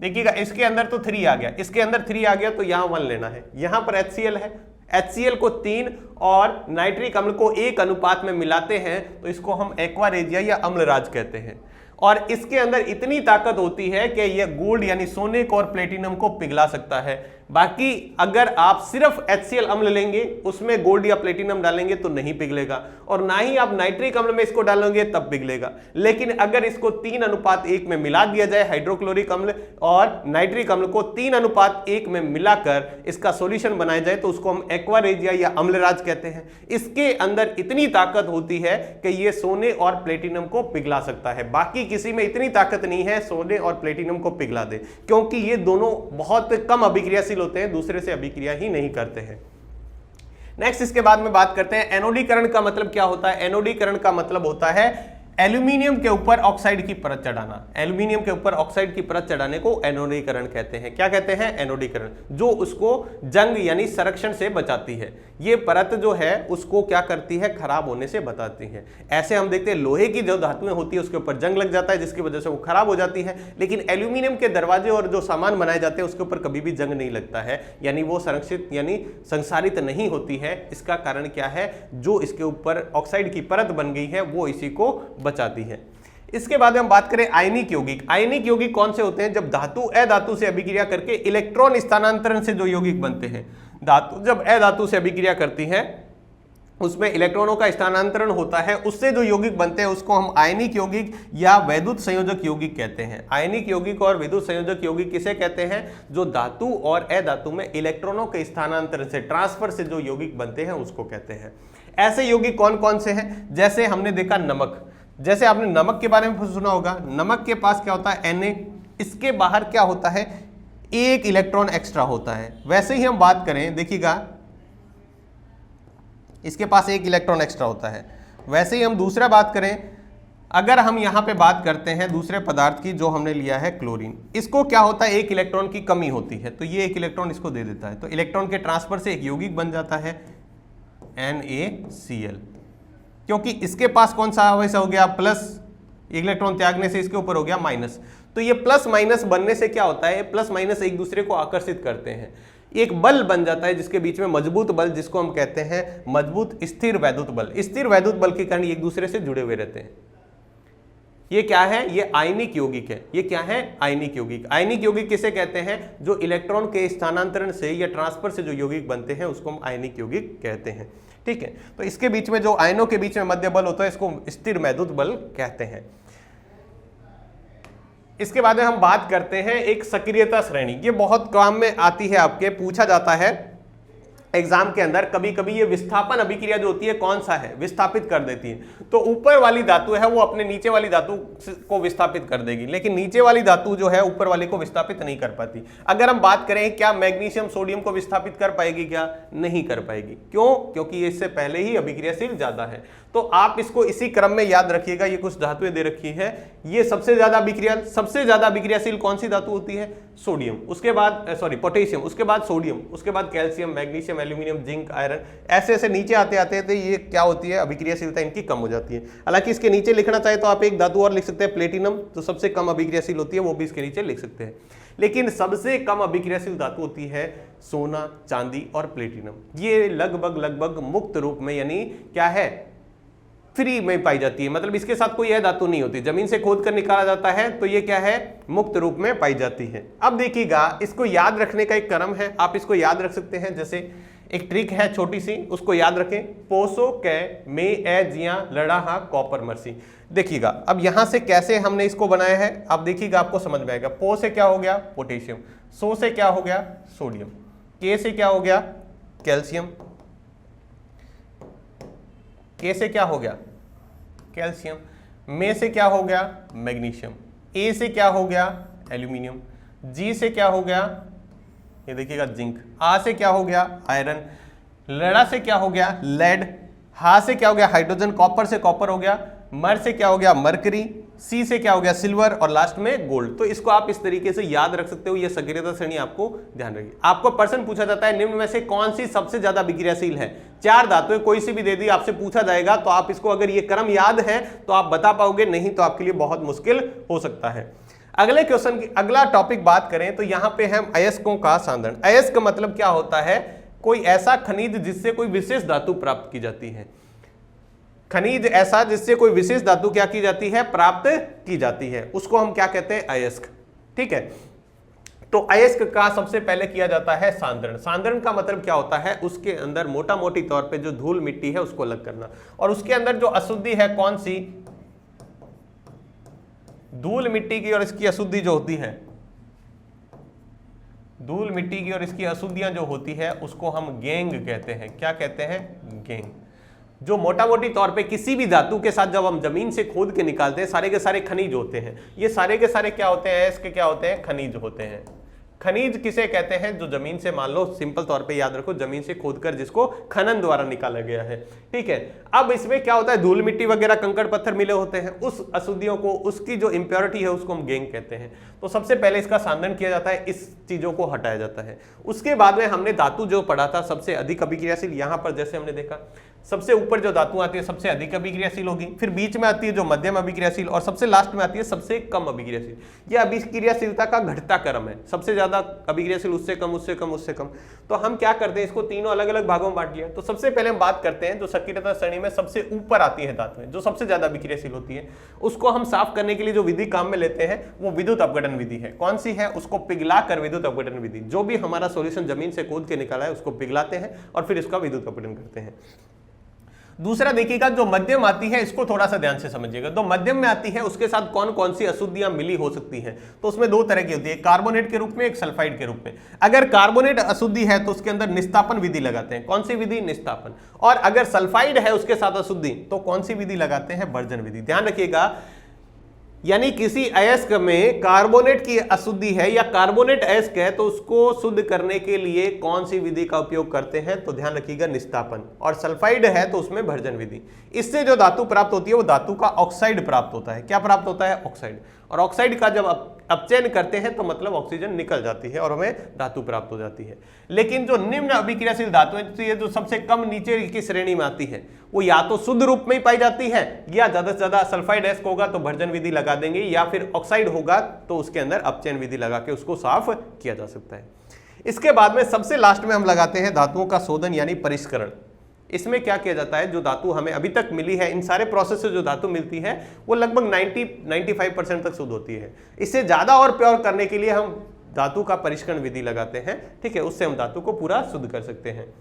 देखिएगा इसके अंदर तो 3 आ गया, इसके अंदर 3 आ गया तो यहां 1 लेना है। यहां पर HCl है, HCl को 3 और नाइट्रिक अम्ल को 1 अनुपात में मिलाते हैं तो इसको हम एक्वारेजिया या अम्लराज कहते हैं। और इसके अंदर इतनी ताकत होती है कि यह गोल्ड यानी सोने को और प्लेटिनम को पिघला सकता है। बाकी अगर आप सिर्फ HCl अम्ल लेंगे, उसमें गोल्ड या प्लेटिनम डालेंगे तो नहीं पिघलेगा, और ना ही आप नाइट्रिक अम्ल में इसको डालेंगे तब पिघलेगा। लेकिन अगर इसको 3:1 में मिला दिया जाए, हाइड्रोक्लोरिक अम्ल और नाइट्रिक अम्ल को 3:1 में मिलाकर इसका सॉल्यूशन बनाया जाए तो उसको हम एक्वारेजिया या अम्लराज कहते हैं। इसके अंदर इतनी ताकत होती है कि ये सोने और प्लेटिनम को पिघला सकता है। बाकी किसी में इतनी ताकत नहीं है सोने और प्लेटिनम को पिघला दे, क्योंकि ये दोनों बहुत कम अभिक्रियाशील होते हैं, दूसरे से अभिक्रिया ही नहीं करते हैं। नेक्स्ट इसके बाद में बात करते हैं एनोडीकरण का मतलब क्या होता है। एनोडीकरण का मतलब होता है एल्यूमिनियम के ऊपर ऑक्साइड की परत चढ़ाना। एल्यूमिनियम के ऊपर ऑक्साइड की परत चढ़ाने को एनोडीकरण कहते हैं। क्या कहते हैं? एनोडीकरण, जो उसको जंग यानी संरक्षण से बचाती है। ये परत जो है उसको क्या करती है? खराब होने से बचाती है। ऐसे हम देखते हैं लोहे की जो धातुएं होती है उसके ऊपर जंग लग जाता है जिसकी वजह से वो खराब हो जाती है, लेकिन एल्यूमिनियम के दरवाजे और जो सामान बनाए जाते हैं उसके ऊपर कभी भी जंग नहीं लगता है, यानी वो संरक्षित यानी संसारित नहीं होती है। इसका कारण क्या है? जो इसके ऊपर ऑक्साइड की परत बन गई है वो इसी को बचाती है। इसके बाद हम बात करें आयनिक यौगिक। आयनिक यौगिक कौन से होते हैं? जब धातु अधातु से अभिक्रिया करके इलेक्ट्रॉन स्थानांतरण से जो यौगिक बनते हैं। धातु जब अधातु से अभिक्रिया करती है उसमें इलेक्ट्रॉनों का स्थानांतरण होता है, उससे जो यौगिक बनते हैं उसको हम आयनिक यौगिक या वैद्युत संयोजक यौगिक कहते हैं। आयनिक यौगिक और विद्युत संयोजक यौगिक किसे कहते हैं? जो धातु और अधातु में इलेक्ट्रॉनों के स्थानांतरण से ट्रांसफर से जो यौगिक बनते हैं उसको कहते हैं। ऐसे यौगिक कौन कौन से हैं? जैसे हमने देखा नमक, जैसे आपने नमक के बारे में सुना होगा, नमक के पास क्या होता है? Na, इसके बाहर क्या होता है? एक इलेक्ट्रॉन एक्स्ट्रा होता है। वैसे ही हम बात करें, देखिएगा इसके पास एक इलेक्ट्रॉन एक्स्ट्रा होता है। वैसे ही हम दूसरा बात करें, अगर हम यहां पे बात करते हैं दूसरे पदार्थ की जो हमने लिया है क्लोरीन, इसको क्या होता है? एक इलेक्ट्रॉन की कमी होती है, तो ये एक इलेक्ट्रॉन इसको दे देता है, तो इलेक्ट्रॉन के ट्रांसफर से एक यौगिक बन जाता है NaCl। क्योंकि इसके पास कौन सा आवेश हो गया? प्लस, इलेक्ट्रॉन त्यागने से इसके ऊपर हो गया माइनस। तो ये प्लस माइनस बनने से क्या होता है? प्लस माइनस एक दूसरे को आकर्षित करते हैं, एक बल बन जाता है जिसके बीच में मजबूत बल, जिसको हम कहते हैं मजबूत स्थिर वैद्युत बल। स्थिर वैद्युत बल के कारण एक दूसरे से जुड़े हुए रहते हैं। ये क्या है? ये आयनिक यौगिक है। ये क्या है? आयनिक यौगिक। आयनिक यौगिक किसे कहते हैं? जो इलेक्ट्रॉन के स्थानांतरण से या ट्रांसफर से जो यौगिक बनते हैं उसको हम आयनिक यौगिक कहते हैं। ठीक है, तो इसके बीच में जो आयनों के बीच में मध्य बल होता है इसको स्थिर वैद्युत बल कहते हैं। इसके बाद में हम बात करते हैं एक सक्रियता श्रेणी। ये बहुत काम में आती है, आपके पूछा जाता है एग्जाम के अंदर। कभी कभी ये विस्थापन अभिक्रिया जो होती है कौन सा है? विस्थापित कर देती है। तो ऊपर वाली धातु है वो अपने नीचे वाली धातु को विस्थापित कर देगी, लेकिन नीचे वाली धातु जो है ऊपर वाले को विस्थापित नहीं कर पाती। अगर हम बात करें क्या मैग्नीशियम सोडियम को विस्थापित कर पाएगी? क्या नहीं कर पाएगी। क्यों? क्योंकि ये इससे पहले ही अभिक्रियाशील ज्यादा है। तो आप इसको इसी क्रम में याद रखिएगा। ये कुछ धातुएं दे रखी है, ये सबसे ज्यादा अभिक्रियाशील कौन सी धातु होती है? सोडियम, उसके बाद पोटेशियम, उसके बाद सोडियम, उसके बाद calcium, magnesium, aluminium, zinc, iron, ऐसे ऐसे नीचे आते आते तो ये क्या होती है? अभिक्रियाशीलता इनकी कम हो जाती है। हालांकि इसके नीचे लिखना चाहे तो आप एक धातु और लिख सकते हैं, प्लेटिनम, जो सबसे कम अभिक्रियाशील होती है, वो भी इसके नीचे लिख सकते हैं। लेकिन सबसे कम अभिक्रियाशील धातु होती है सोना, चांदी और प्लेटिनम। ये लगभग मुक्त रूप में यानी क्या है? फ्री में पाई जाती है, मतलब इसके साथ कोई यह धातु नहीं होती। जमीन से खोद कर निकाला जाता है तो ये क्या है? मुक्त रूप में पाई जाती है। अब देखिएगा, इसको याद रखने का एक क्रम है, आप इसको याद रख सकते हैं। जैसे एक ट्रिक है छोटी सी, उसको याद रखें। पोसो कै में ए जिया लड़ा हा कॉपर मर्सी। देखिएगा अब यहां से कैसे हमने इसको बनाया है, आप देखिएगा आपको समझ में आएगा। पो से क्या हो गया? पोटेशियम। सो से क्या हो गया? सोडियम। के से क्या हो गया? कैल्शियम। के से क्या हो गया? कैल्शियम। में से क्या हो गया? मैग्नीशियम। ए से क्या हो गया? एल्यूमिनियम। जी से क्या हो गया? ये देखिएगा जिंक। आ से क्या हो गया? आयरन। लड़ा से क्या हो गया? लेड। हा से क्या हो गया? हाइड्रोजन। कॉपर से कॉपर हो गया। मर से क्या हो गया? मरकरी। सी से क्या हो गया? सिल्वर। और लास्ट में गोल्ड। तो इसको आप इस तरीके से याद रख सकते हो। ये सक्रियता श्रेणी आपको ध्यान रखिए। आपको प्रश्न पूछा जाता है निम्न में से कौन सी सबसे ज्यादा अभिक्रियाशील है? 4 धातुएं कोई सी भी दे दी, आपसे पूछा जाएगा, तो आप इसको अगर ये क्रम याद है तो आप बता पाओगे, नहीं तो आपके लिए बहुत मुश्किल हो सकता है। अगले क्वेश्चन की अगला टॉपिक बात करें तो यहां पे हम अयस्कों का सांद्रण। अयस्क मतलब क्या होता है? कोई ऐसा खनिज जिससे कोई विशेष धातु प्राप्त की जाती है। खनिज ऐसा जिससे कोई विशेष धातु क्या की जाती है? प्राप्त की जाती है, उसको हम क्या कहते हैं? अयस्क। ठीक है, तो अयस्क का सबसे पहले किया जाता है सांद्रण। सांद्रण का मतलब क्या होता है? उसके अंदर मोटा मोटी तौर पे जो धूल मिट्टी है उसको अलग करना, और उसके अंदर जो अशुद्धि है कौन सी? धूल मिट्टी की और इसकी अशुद्धि जो होती है, धूल मिट्टी की और इसकी अशुद्धियां जो होती है उसको हम गैंग कहते हैं। क्या कहते हैं? गैंग। जो मोटा मोटी तौर पे किसी भी धातु के साथ जब हम जमीन से खोद के निकालते हैं, सारे के सारे खनिज होते हैं। ये सारे के सारे क्या होते हैं? अयस्क क्या होते हैं? खनिज होते हैं। खनिज किसे कहते हैं? जो जमीन से, मान लो सिंपल तौर पे याद रखो, जमीन से खोदकर जिसको खनन द्वारा निकाला गया है, ठीक है। अब इसमें क्या होता है, धूल मिट्टी वगैरह कंकड़ पत्थर मिले होते हैं, उस अशुद्धियों को, उसकी जो इंप्योरिटी है उसको हम गैंग कहते हैं। तो सबसे पहले इसका सांधन किया जाता है, इस चीजों को हटाया जाता है। उसके बाद में हमने धातु जो पढ़ा था सबसे अधिक अभिक्रियाशील, यहां पर जैसे हमने देखा सबसे ऊपर जो धातु आती है सबसे अधिक अभिक्रियाशील होगी, फिर बीच में आती है जो मध्यम अभिक्रियाशील, और सबसे लास्ट में आती है सबसे कम अभिक्रियाशील। यह अभिक्रियाशीलता का घटता क्रम है, सबसे ज्यादा अभिक्रियाशील, उससे कम, उससे कम, उससे कम। तो हम क्या करते हैं, इसको तीनों अलग अलग भागों में बांट लिया। तो सबसे पहले हम बात करते हैं जो सक्रियता श्रेणी में सबसे ऊपर आती है धातुएं, जो सबसे ज्यादा अभिक्रियाशील होती है, उसको हम साफ करने के लिए जो विधि काम में लेते हैं वो विद्युत अपघटन विधि है। कौन सी है? उसको पिघला कर विद्युत अपघटन विधि। जो भी हमारा सॉल्यूशन जमीन से खोद के निकाला है उसको पिघलाते हैं और फिर इसका विद्युत अपघटन करते हैं। दूसरा देखिएगा, जो मध्यम आती है इसको थोड़ा सा ध्यान से समझिएगा। तो मध्यम में आती है उसके साथ कौन कौन सी अशुद्धियां मिली हो सकती हैं, तो उसमें दो तरह की होती है, कार्बोनेट के रूप में, एक सल्फाइड के रूप में। अगर कार्बोनेट अशुद्धि है तो उसके अंदर निस्तापन विधि लगाते हैं। कौन सी विधि? निस्तापन। और अगर सल्फाइड है उसके साथ अशुद्धि तो कौन सी विधि लगाते हैं? भर्जन विधि। ध्यान रखिएगा, यानी किसी अयस्क में कार्बोनेट की अशुद्धि है या कार्बोनेट अयस्क है तो उसको शुद्ध करने के लिए कौन सी विधि का उपयोग करते हैं? तो ध्यान रखिएगा, निस्तापन। और सल्फाइड है तो उसमें भर्जन विधि। इससे जो धातु प्राप्त होती है वो धातु का ऑक्साइड प्राप्त होता है। क्या प्राप्त होता है? ऑक्साइड। और ऑक्साइड का जब अपचयन करते हैं तो मतलब ऑक्सीजन निकल जाती है और हमें धातु प्राप्त हो जाती है। लेकिन जो निम्न अभिक्रियाशील धातुएं, जो सबसे कम नीचे की श्रेणी में आती है, वो या तो शुद्ध रूप में ही पाई जाती है, या ज्यादा से ज्यादा सल्फाइड अयस्क होगा तो भर्जन विधि लगा देंगे, या फिर ऑक्साइड होगा तो उसके अंदर अपचयन विधि लगा के उसको साफ किया जा सकता है। इसके बाद में सबसे लास्ट में हम लगाते हैं धातुओं का शोधन यानी परिष्करण। इसमें क्या किया जाता है, जो धातु हमें अभी तक मिली है, इन सारे प्रोसेस से जो धातु मिलती है वो लगभग 90-95% तक शुद्ध होती है। इससे ज्यादा और प्योर करने के लिए हम धातु का परिष्करण विधि लगाते हैं, ठीक है। उससे हम धातु को पूरा शुद्ध कर सकते हैं।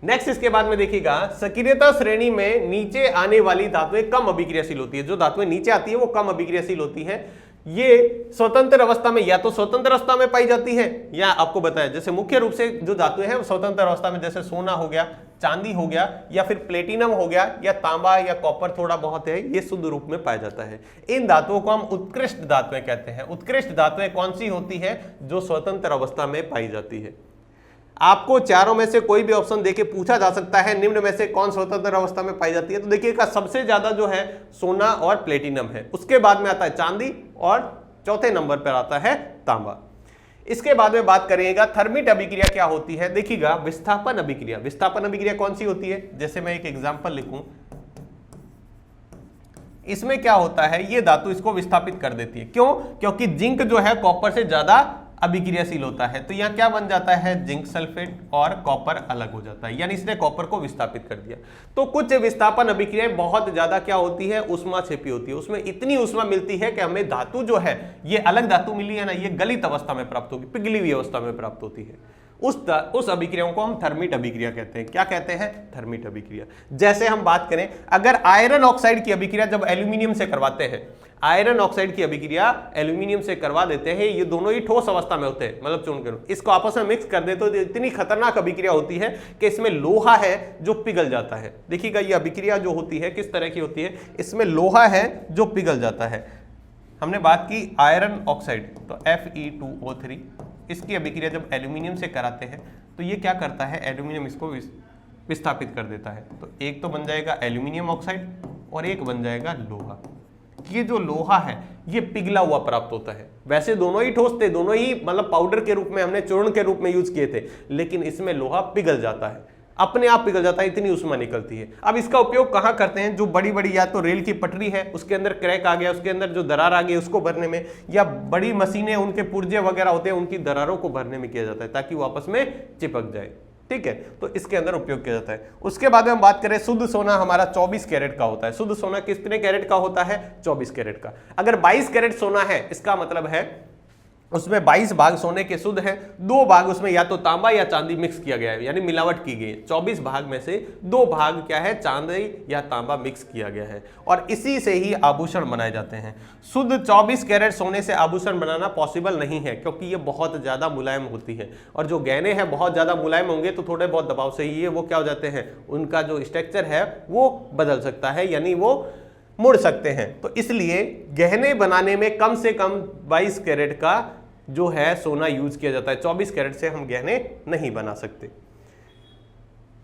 नेक्स्ट इसके बाद में देखिएगा, सक्रियता श्रेणी में नीचे आने वाली धातुएं कम अभिक्रियाशील होती है। जो धातुएं नीचे आती है वो कम अभिक्रियाशील होती है। ये स्वतंत्र अवस्था में या तो स्वतंत्र अवस्था में पाई जाती है, या आपको बताया जैसे मुख्य रूप से जो धातुएं हैं स्वतंत्र अवस्था में, जैसे सोना हो गया, चांदी हो गया, या फिर प्लेटिनम हो गया, या तांबा या कॉपर थोड़ा बहुत है, ये शुद्ध रूप में पाया जाता है। इन धातुओं को हम उत्कृष्ट धातुएं कहते हैं। उत्कृष्ट धातुएं कौन सी होती है? जो स्वतंत्र अवस्था में पाई जाती है। आपको चारों में से कोई भी ऑप्शन देके पूछा जा सकता है निम्न में से कौन स्वतंत्र अवस्था में पाई जाती है, तो देखिएगा सबसे ज्यादा जो है सोना और प्लेटिनम है, उसके बाद में आता है चांदी, और चौथे नंबर पर आता है तांबा। इसके बाद में बात करिएगा थर्मिट अभिक्रिया क्या होती है। देखिएगा, विस्थापन अभिक्रिया। विस्थापन अभिक्रिया कौन सी होती है? जैसे मैं एक एग्जांपल लिखूं, इसमें क्या होता है, ये धातु इसको विस्थापित कर देती है। क्यों? क्योंकि जिंक जो है कॉपर से ज्यादा अभिक्रियाशील होता है, तो यहाँ क्या बन जाता है, जिंक सल्फेट, और कॉपर अलग हो जाता है, यानी इसने कॉपर को विस्थापित कर दिया। तो कुछ विस्थापन अभिक्रियाएं बहुत ज्यादा क्या होती है, उष्मा छेपी होती है। उसमें इतनी उष्मा मिलती है कि हमें धातु जो है, ये अलग धातु मिली है ना, ये गलित अवस्था में प्राप्त होगी, पिघली हुई अवस्था में प्राप्त होती है। उस अभिक्रियाओं को हम थर्मिट अभिक्रिया कहते हैं। क्या कहते हैं? थर्मिट अभिक्रिया। जैसे हम बात करें, अगर आयरन ऑक्साइड की अभिक्रिया जब एल्यूमिनियम से करवाते हैं, आयरन ऑक्साइड की अभिक्रिया एल्यूमिनियम से करवा देते हैं, ये दोनों ही ठोस अवस्था में होते हैं, मतलब चूर्ण के रूप, इसको आपस में मिक्स कर दे तो इतनी खतरनाक अभिक्रिया होती है कि इसमें लोहा है जो पिघल जाता है। देखिएगा, ये अभिक्रिया जो होती है किस तरह की होती है, इसमें लोहा है जो पिघल जाता है। हमने बात की आयरन ऑक्साइड, तो Fe2O3, इसकी अभिक्रिया जब एल्यूमिनियम से कराते हैं तो ये क्या करता है, एल्यूमिनियम इसको विस्थापित कर देता है। तो एक तो बन जाएगा एल्यूमिनियम ऑक्साइड और एक बन जाएगा लोहा। ये जो लोहा है ये पिघला हुआ प्राप्त होता है। वैसे दोनों ही ठोस थे, दोनों ही मतलब पाउडर के रूप में हमने चूर्ण के रूप में यूज किए थे, लेकिन इसमें लोहा पिघल जाता है, अपने आप पिघल जाता है, इतनी उष्मा निकलती है। अब इसका उपयोग कहाँ करते हैं, जो बड़ी बड़ी या तो रेल की पटरी है उसके अंदर क्रैक आ गया, उसके अंदर जो दरार आ गई उसको भरने में, या बड़ी मशीनें उनके पुर्जे वगैरह होते हैं उनकी दरारों को भरने में किया जाता है ताकि वो आपस में चिपक जाए। ठीक है, तो इसके अंदर उपयोग किया जाता है। उसके बाद में हम बात करें, शुद्ध सोना हमारा 24 कैरेट का होता है। शुद्ध सोना कितने कैरेट का होता है, 24 कैरेट का। अगर 22 कैरेट सोना है, इसका मतलब है उसमें 22 भाग सोने के शुद्ध हैं, 2 भाग उसमें या तो तांबा या चांदी मिक्स किया गया है, यानी मिलावट की गई है। 24 भाग में से 2 भाग क्या है, चांदी या तांबा मिक्स किया गया है, और इसी से ही आभूषण बनाए जाते हैं। शुद्ध 24 कैरेट सोने से आभूषण बनाना पॉसिबल नहीं है, क्योंकि ये बहुत ज्यादा मुलायम होती है, और जो गहने हैं बहुत ज्यादा मुलायम होंगे तो थोड़े बहुत दबाव से ही वो क्या हो जाते हैं, उनका जो स्ट्रक्चर है वो बदल सकता है, यानी वो मुड़ सकते हैं। तो इसलिए गहने बनाने में कम से कम 22 कैरेट का जो है सोना यूज किया जाता है। 24 कैरेट से हम गहने नहीं बना सकते।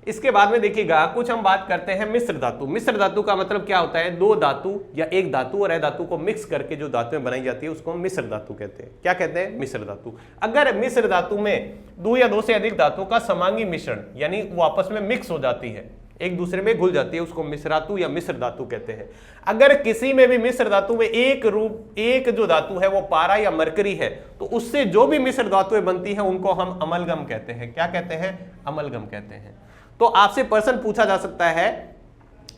इसके बाद में देखिएगा कुछ हम बात करते हैं मिश्र धातु। मिश्र धातु का मतलब क्या होता है, दो धातु या एक धातु और अधातु को मिक्स करके जो धातुएं बनाई जाती है उसको हम मिश्र धातु कहते हैं। क्या कहते हैं, मिश्र धातु। अगर मिश्र धातु में दो या दो से अधिक धातुओं का समांगी मिश्रण यानी वो आपस में मिक्स हो जाती है, एक दूसरे में घुल जाती है, उसको मिश्रातु या मिश्र धातु कहते हैं। अगर किसी में भी मिश्र धातु में एक जो धातु है वो पारा या मरकरी है तो उससे जो भी मिश्र धातुएं बनती है उनको हम अमलगम कहते हैं। क्या कहते हैं, अमलगम कहते हैं। तो आपसे प्रश्न पूछा जा सकता है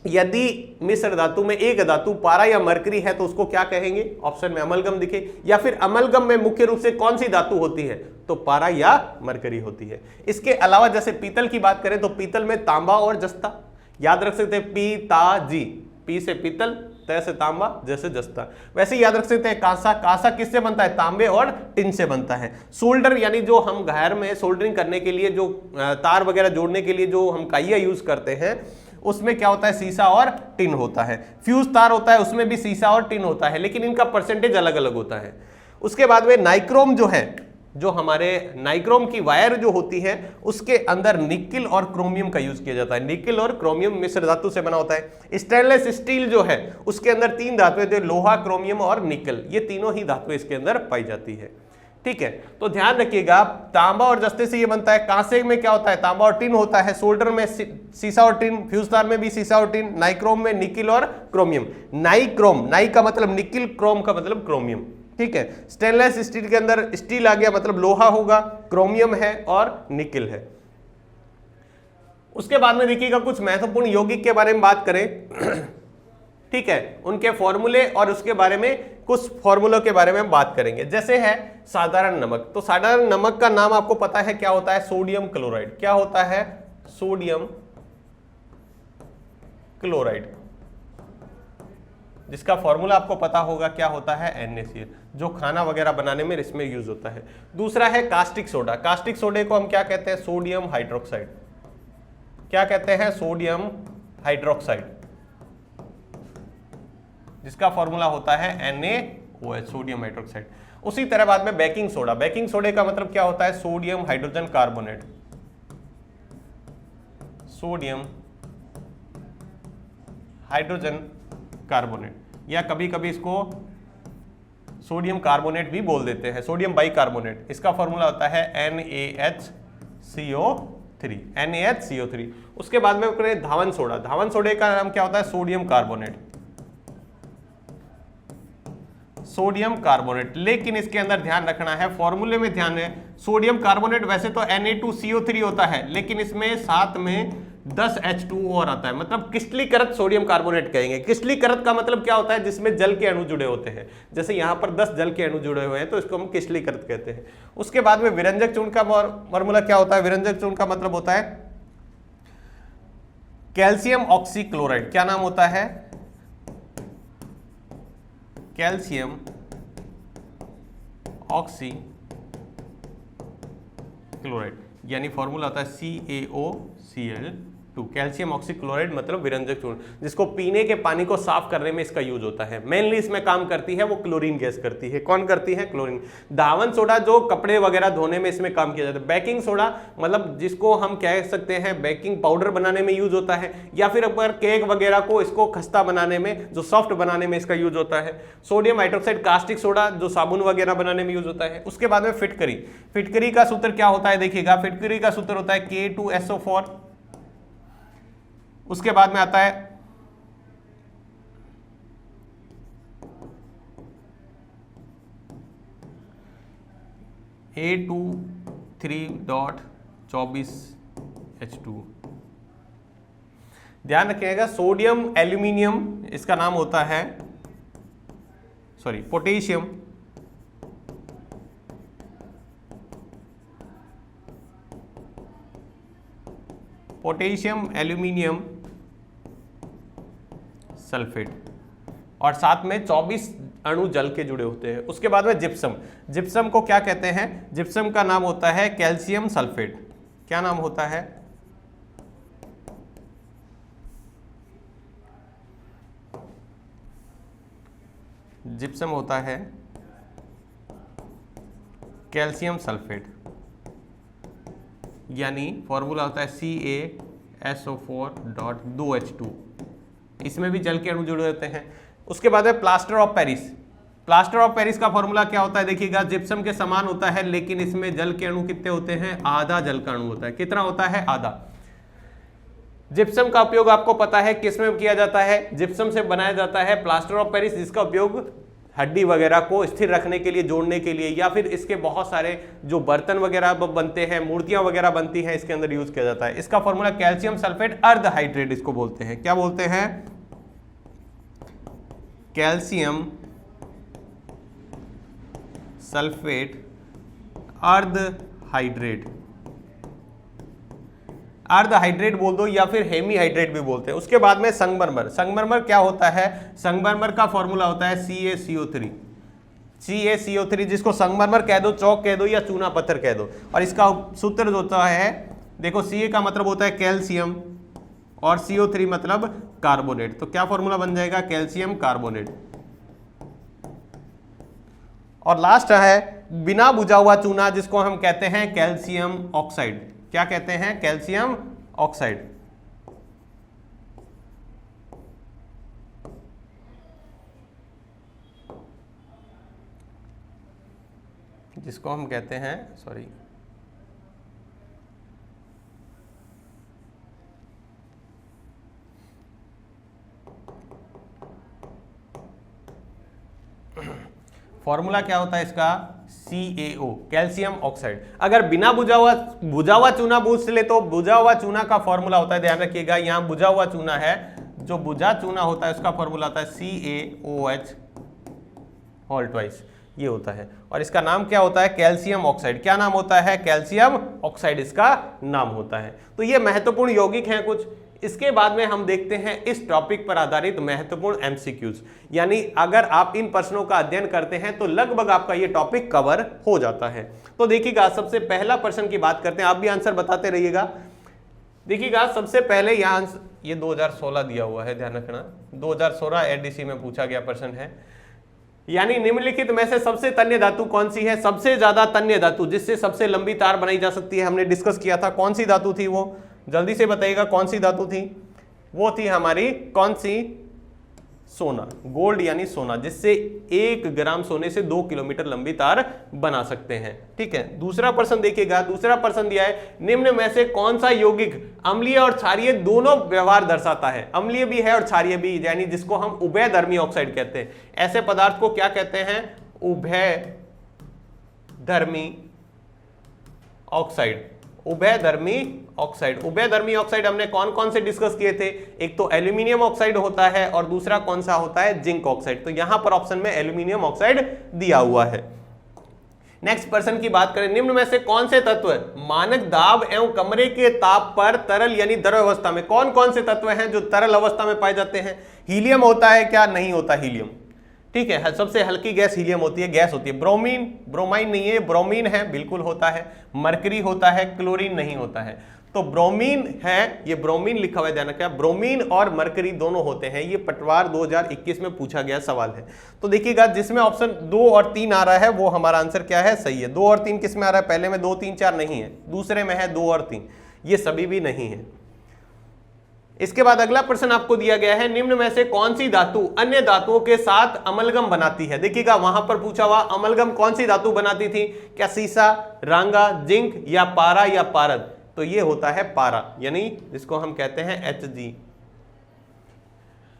यदि मिश्र धातु में एक धातु पारा या मरकरी है तो उसको क्या कहेंगे, ऑप्शन में अमलगम दिखे, या फिर अमलगम में मुख्य रूप से कौन सी धातु होती है, तो पारा या मरकरी होती है। इसके अलावा जैसे पीतल की बात करें तो पीतल में तांबा और जस्ता, याद रख सकते हैं पीताजी, पी से पीतल, तय से तांबा, जैसे जस्ता। वैसे याद रख सकते हैं कांसा, कांसा किससे बनता है, तांबे और टिन से बनता है। सोल्डर यानी जो हम घर में सोल्डरिंग करने के लिए जो तार वगैरह जोड़ने के लिए जो हम काइया यूज करते हैं उसमें क्या होता है, सीसा और टिन होता है। फ्यूज तार होता है उसमें भी सीसा और टिन होता है, लेकिन इनका परसेंटेज अलग अलग होता है। उसके बाद में नाइक्रोम जो है, जो हमारे नाइक्रोम की वायर जो होती है उसके अंदर निकिल और क्रोमियम का यूज किया जाता है। निकिल और क्रोमियम मिश्र धातु से बना होता है। स्टेनलेस स्टील जो है उसके अंदर तीन धातुएं थे, लोहा, क्रोमियम और निकल, ये तीनों ही धातुएं इसके अंदर पाई जाती है। ठीक है, तो ध्यान रखिएगा तांबा और जस्ते से ये बनता है। कांसे में क्या होता है, तांबा और टिन होता है। सोल्डर में सीसा और टिन, फ्यूज तार में भी सीसा और टिन, नाइक्रोम में निकिल और क्रोमियम। नाइक्रोम, नाई का मतलब निकिल, क्रोम का मतलब क्रोमियम। ठीक है, स्टेनलेस स्टील के अंदर स्टील आ गया मतलब लोहा होगा, क्रोमियम है और निकिल है। उसके बाद में देखिएगा कुछ महत्वपूर्ण यौगिक के बारे में बात करें ठीक है, उनके फॉर्मूले और उसके बारे में कुछ फॉर्मूलों के बारे में हम बात करेंगे। जैसे है साधारण नमक, तो साधारण नमक का नाम आपको पता है क्या होता है, सोडियम क्लोराइड। क्या होता है, सोडियम क्लोराइड, जिसका फॉर्मूला आपको पता होगा क्या होता है, NaCl, जो खाना वगैरह बनाने में इसमें यूज होता है। दूसरा है कास्टिक सोडा। कास्टिक सोडे को हम क्या कहते हैं, सोडियम हाइड्रोक्साइड। क्या कहते हैं, सोडियम हाइड्रोक्साइड, जिसका फॉर्मूला होता है NaOH, सोडियम हाइड्रोक्साइड। उसी तरह बाद में बेकिंग सोडा। बेकिंग सोडे का मतलब क्या होता है, sodium hydrogen carbonate, sodium hydrogen carbonate, या कभी कभी इसको सोडियम कार्बोनेट भी बोल देते हैं, सोडियम बाइकार्बोनेट। इसका फॉर्मूला होता है NaHCO3, NaHCO3। उसके बाद में करें धावन सोडा। धावन सोडे का नाम क्या होता है, सोडियम कार्बोनेट, सोडियम कार्बोनेट। लेकिन इसके अंदर ध्यान रखना है, फॉर्मूले में ध्यान है, सोडियम कार्बोनेट वैसे तो Na2CO3 होता है, लेकिन इसमें साथ में 10 H2O और आता है, मतलब क्रिस्टलीकृत सोडियम कार्बोनेट कहेंगे। क्रिस्टलीकृत का मतलब क्या होता है, जिसमें जल के अणु जुड़े होते हैं। जैसे यहाँ पर 10 जल के अणु जुड़े हुए हैं तो इसको हम क्रिस्टलीकृत कहते हैं। उसके बाद में विरंजक चूर्ण का फॉर्मूला क्या होता है, विरंजक चूर्ण का मतलब होता है कैल्शियम ऑक्सीक्लोराइड। क्या नाम होता है, कैल्शियम ऑक्सीक्लोराइड, यानी फॉर्मूला आता है CaOCl2। कैल्शियम ऑक्सीक्लोराइड मतलब विरंजक चूर्ण, जिसको पीने के पानी को साफ करने में इसका यूज होता है। मेनली इसमें काम करती है वो क्लोरीन गैस करती है। कौन करती है, क्लोरीन। धावन सोडा जो कपड़े वगैरह धोने में इसमें काम किया जाता है। बेकिंग सोडा मतलब जिसको हम कह सकते हैं बेकिंग पाउडर बनाने में यूज होता है, या फिर अगर केक वगैरह को इसको खस्ता बनाने में, जो सॉफ्ट बनाने में इसका यूज होता है। सोडियम हाइड्रोक्साइड कास्टिक सोडा जो साबुन वगैरह बनाने में यूज होता है। उसके बाद में फिटकरी। फिटकरी का सूत्र क्या होता है, देखिएगा फिटकरी का सूत्र होता है K2SO4। उसके बाद में आता है A23.24H2। ध्यान रखिएगा सोडियम एल्यूमिनियम, इसका नाम होता है पोटेशियम, पोटेशियम एल्यूमिनियम सल्फेट, और साथ में 24 अणु जल के जुड़े होते हैं। उसके बाद में जिप्सम। जिप्सम को क्या कहते हैं, जिप्सम का नाम होता है कैल्शियम सल्फेट। क्या नाम होता है, जिप्सम होता है कैल्शियम सल्फेट, यानी फॉर्मूला होता है CaSO4.2H2। इसमें भी जल के अणु जुड़े होते हैं। उसके बाद है plaster of Paris. Plaster of Paris का फॉर्मूला क्या होता है, देखिएगा जिप्सम के समान होता है, लेकिन इसमें जल के अणु कितने होते हैं, आधा जल का अणु होता है। कितना होता है, आधा। जिप्सम का उपयोग आपको पता है किस में किया जाता है, जिप्सम से बनाया जाता है प्लास्टर ऑफ पेरिस, जिसका उपयोग हड्डी वगैरह को स्थिर रखने के लिए, जोड़ने के लिए, या फिर इसके बहुत सारे जो बर्तन वगैरह बनते हैं, मूर्तियां वगैरह बनती हैं, इसके अंदर यूज किया जाता है। इसका फॉर्मूला कैल्शियम सल्फेट अर्ध हाइड्रेट इसको बोलते हैं। क्या बोलते हैं, कैल्शियम सल्फेट अर्ध हाइड्रेट, अर्ध हाइड्रेट बोल दो, या फिर हेमी हाइड्रेट भी बोलते हैं। उसके बाद में संगमरमर। संगमरमर क्या होता है, संगमरमर का फॉर्मूला होता है CaCO3। CaCO3 जिसको संगमरमर कह दो, चौक कह दो, या चूना पत्थर कह दो। और इसका सूत्र जो होता है, देखो Ca का मतलब होता है कैल्शियम और CO3 मतलब कार्बोनेट। तो क्या फॉर्मूला बन जाएगा, कैल्शियम कार्बोनेट। और लास्ट है बिना बुझा हुआ चूना, जिसको हम कहते हैं कैल्शियम ऑक्साइड। क्या कहते हैं, कैल्शियम ऑक्साइड। जिसको हम कहते हैं, सॉरी, फॉर्मूला क्या होता है इसका, CaO, कैल्शियम ऑक्साइड। अगर बिना बुझा हुआ चूना पूछ ले तो बुझा हुआ चूना का फॉर्मूला होता है, ध्यान रखिएगा, यहां बुझा हुआ चूना है, जो बुझा चूना होता है उसका फॉर्मूला होता है CaOH होल ट्वाइस, ये होता है। और इसका नाम क्या होता है, कैल्शियम ऑक्साइड। क्या नाम होता है, कैल्शियम ऑक्साइड इसका नाम होता है। तो ये महत्वपूर्ण यौगिक हैं कुछ। इसके बाद में हम देखते हैं इस टॉपिक पर आधारित महत्वपूर्ण MCQs, यानी अगर आप इन प्रश्नों का अध्ययन करते हैं तो लगभग आपका ये टॉपिक कवर हो जाता है। तो देखिएगा, सबसे पहला प्रश्न की बात करते हैं, आप भी आंसर बताते रहिएगा। देखिएगा, सबसे पहले यहाँ ये 2016 दिया हुआ है, ध्यान रखना, 2016 ADC में पूछा गया प्रश्न है। यानी निम्नलिखित में से सबसे तन्य धातु कौन सी है, सबसे ज्यादा तन्य धातु जिससे सबसे लंबी तार बनाई जा सकती है, हमने डिस्कस किया था। कौन सी धातु थी वो, जल्दी से बताइएगा, कौन सी धातु थी वो, थी हमारी कौन सी, सोना, गोल्ड यानी सोना, जिससे 1 ग्राम सोने से 2 किलोमीटर लंबी तार बना सकते हैं। ठीक है, दूसरा प्रश्न देखिएगा, दूसरा प्रश्न दिया है, निम्न में से कौन सा यौगिक अम्लीय और क्षारीय दोनों व्यवहार दर्शाता है, अम्लीय भी है और क्षारीय भी, यानी जिसको हम उभयधर्मी ऑक्साइड कहते हैं। ऐसे पदार्थ को क्या कहते हैं, उभयधर्मी ऑक्साइड। उभयधर्मी ऑक्साइड, उभयधर्मी ऑक्साइड हमने कौन कौन से डिस्कस किए थे, एक तो एल्यूमिनियम ऑक्साइड होता है और दूसरा कौन सा होता है, जिंक ऑक्साइड। तो यहां पर ऑप्शन में एल्यूमिनियम ऑक्साइड दिया हुआ है। नेक्स्ट प्रश्न की बात करें, निम्न में से कौन से तत्व मानक दाब एवं कमरे के ताप पर तरल यानी द्रव अवस्था में, कौन कौन से तत्व हैं जो तरल अवस्था में पाए जाते हैं। हीलियम होता है क्या, नहीं होता हीलियम। ठीक है, सबसे हल्की गैस हीलियम होती है, गैस होती है। ब्रोमीन, ब्रोमाइन नहीं है, ब्रोमीन है, बिल्कुल होता है। मरकरी होता है, क्लोरीन नहीं होता है। तो ब्रोमीन है, ये ब्रोमीन लिखा हुआ है, ध्यान रखिएगा, ब्रोमीन और मरकरी दोनों होते हैं। ये पटवार 2021 में पूछा गया सवाल है। तो देखिएगा, जिसमें ऑप्शन 2 और 3 आ रहा है वो हमारा आंसर क्या है, सही है। 2 और 3 किस में आ रहा है, पहले में 2, 3, 4 नहीं है, दूसरे में है 2 और 3, ये सभी भी नहीं है। इसके बाद अगला प्रश्न आपको दिया गया है, निम्न में से कौन सी धातु अन्य धातुओं के साथ अमलगम बनाती है। देखिएगा, वहां पर पूछा हुआ अमलगम कौन सी धातु बनाती थी, क्या सीसा, रांगा, जिंक या पारा या पारद। तो ये होता है पारा, यानी जिसको हम कहते हैं Hg।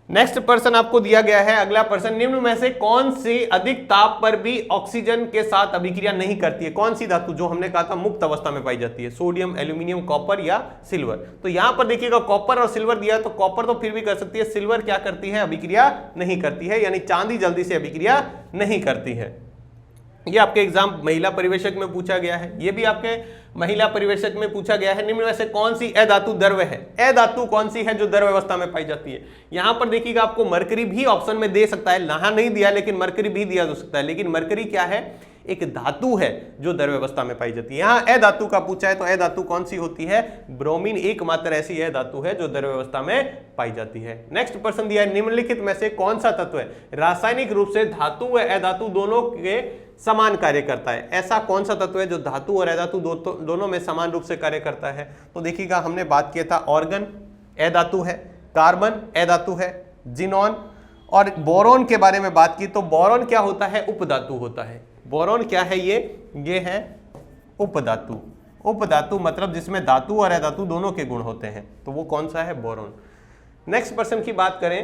नेक्स्ट प्रश्न आपको दिया गया है, अगला प्रश्न, निम्न में से कौन सी अधिक ताप पर भी ऑक्सीजन के साथ अभिक्रिया नहीं करती है। कौन सी धातु जो हमने कहा था मुक्त अवस्था में पाई जाती है, सोडियम, एल्यूमिनियम, कॉपर या सिल्वर। तो यहां पर देखिएगा कॉपर और सिल्वर दिया, तो कॉपर तो फिर भी कर सकती है, सिल्वर क्या करती है, अभिक्रिया नहीं करती है, यानी चांदी जल्दी से अभिक्रिया नहीं करती है। ये आपके एग्जाम महिला परिवेशक में पूछा गया है, ये भी आपके महिला परिवेशक में पूछा गया है। निम्न में से कौन सी अधातु द्रव्य है, अधातु कौन सी है जो द्रव्य अवस्था में पाई जाती है। यहां पर देखिएगा, आपको मरकरी भी ऑप्शन में दे सकता है, यहां नहीं दिया लेकिन मरकरी भी दिया जा सकता है। लेकिन मरकरी क्या है, एक धातु है जो द्रव्य अवस्था में पाई जाती है। यहाँ अ धातु का पूछा है तो अ धातु कौन सी होती है? ब्रोमीन एकमात्र ऐसी अ धातु है जो द्रव्य अवस्था में पाई जाती है। नेक्स्ट प्रश्न दिया है, निम्नलिखित में से कौन सा तत्व है रासायनिक रूप से धातु व अधातु दोनों के समान कार्य करता है? ऐसा कौन सा तत्व है जो धातु और अधातु दोनों में समान रूप से कार्य करता है? तो देखिएगा, हमने बात किया था ऑर्गन अधातु है, कार्बन अधातु है, जिनॉन और बोरॉन के बारे में बात की तो बोरॉन क्या होता है? उपधातु होता है। बोरॉन क्या है? ये है उपधातु। उपधातु मतलब जिसमें धातु और अधातु दोनों के गुण होते हैं, तो वो कौन सा है? बोरॉन। नेक्स्ट प्रश्न की बात करें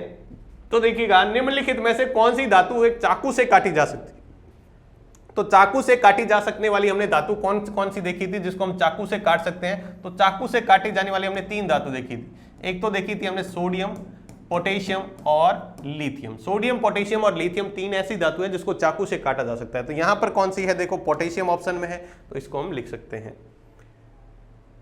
तो देखिएगा, निम्नलिखित में से कौन सी धातु एक चाकू से काटी जा सकती है? तो चाकू से काटी जा सकने वाली हमने धातु कौन सी देखी थी जिसको हम चाकू से काट सकते हैं? तो चाकू से काटी जाने वाली हमने 3 धातु देखी थी। एक तो देखी थी हमने सोडियम, पोटेशियम और लिथियम। सोडियम, पोटेशियम और लिथियम 3 ऐसी धातु है जिसको चाकू से काटा जा सकता है। तो यहां पर कौन सी है? देखो पोटेशियम ऑप्शन में है, तो इसको हम लिख सकते हैं।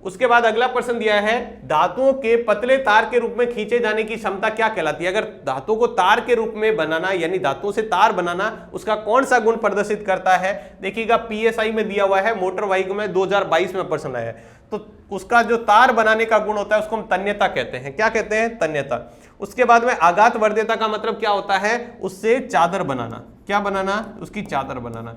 उसके बाद अगला प्रश्न दिया है, धातुओं के पतले तार के रूप में खींचे जाने की क्षमता क्या कहलाती है? अगर धातुओं को तार के रूप में बनाना यानी धातुओं से तार बनाना, उसका कौन सा गुण प्रदर्शित करता है? देखिएगा, पीएसआई में दिया हुआ है, मोटर वाहक में 2022 में प्रश्न आया है। तो उसका जो तार बनाने का गुण होता है उसको हम तन्यता कहते हैं। क्या कहते हैं? तन्यता। उसके बाद में आघात वर्ध्यता का मतलब क्या होता है? उससे चादर बनाना। क्या बनाना? उसकी चादर बनाना।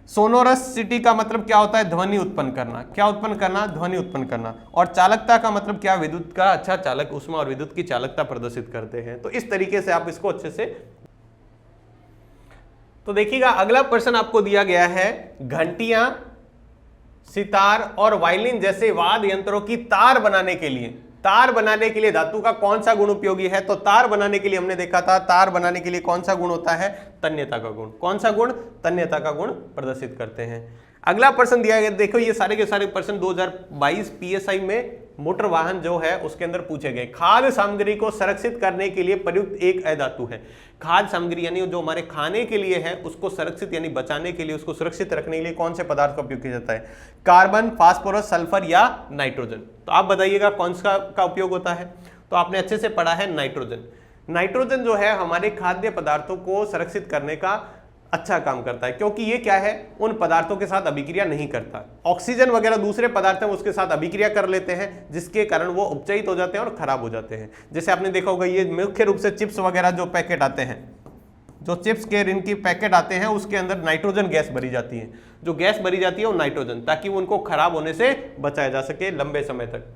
सोनोरसिटी का मतलब क्या होता है? ध्वनि उत्पन्न करना। क्या उत्पन्न करना? ध्वनि उत्पन्न करना। और चालकता का मतलब क्या? विद्युत का अच्छा चालक, ऊष्मा और विद्युत की चालकता प्रदर्शित करते हैं। तो इस तरीके से आप इसको अच्छे से। तो देखिएगा, अगला प्रश्न आपको दिया गया है, घंटियां, सितार और वायलिन जैसे वाद्य यंत्रों की तार बनाने के लिए धातु का कौन सा गुण उपयोगी है? तो तार बनाने के लिए हमने देखा था, तार बनाने के लिए कौन सा गुण होता है? तन्यता का गुण। कौन सा गुण? तन्यता का गुण प्रदर्शित करते हैं। अगला प्रश्न दिया गया, देखो ये सारे के सारे प्रश्न 2022 पीएसआई में मोटर वाहन जो है उसके अंदर पूछे गए। खाद्य सामग्री को संरक्षित करने के लिए प्रयुक्त एक अधातु है। खाद्य सामग्री यानी जो हमारे खाने के लिए है उसको संरक्षित यानी बचाने के लिए, उसको सुरक्षित रखने के लिए कौन से पदार्थ का उपयोग किया जाता है? कार्बन, फास्फोरस, सल्फर या नाइट्रोजन? तो आप बताइएगा कौन सा का उपयोग होता है? तो आपने अच्छे से पढ़ा है नाइट्रोजन। नाइट्रोजन जो है हमारे खाद्य पदार्थों को संरक्षित करने का अच्छा काम करता है, क्योंकि ये क्या है? उन पदार्थों के साथ अभिक्रिया नहीं करता। ऑक्सीजन वगैरह दूसरे पदार्थ हैं उसके साथ अभिक्रिया कर लेते हैं, जिसके कारण वो उपचयित हो जाते हैं और खराब हो जाते हैं। जैसे आपने देखा होगा, ये मुख्य रूप से चिप्स वगैरह जो पैकेट आते हैं, जो चिप्स के इनकी पैकेट आते हैं उसके अंदर नाइट्रोजन गैस भरी जाती है। जो गैस भरी जाती है वो नाइट्रोजन, ताकि उनको खराब होने से बचाया जा सके लंबे समय तक।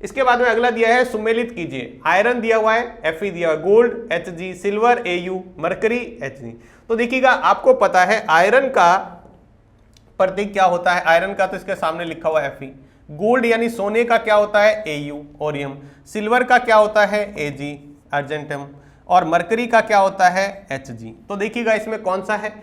इसके बाद में अगला दिया है, सुमेलित कीजिए। आयरन दिया हुआ है, Fe दिया हुआ है, gold Hg, silver Au, mercury Hg। तो देखिएगा, आपको पता है आयरन का प्रतीक क्या होता है? आयरन का तो इसके सामने लिखा हुआ है Fe। गोल्ड यानी सोने का क्या होता है? Au, ओरियम। सिल्वर का क्या होता है? Ag, argentum. और मरकरी का क्या होता है? Hg। तो देखिएगा, इसमें कौन सा है?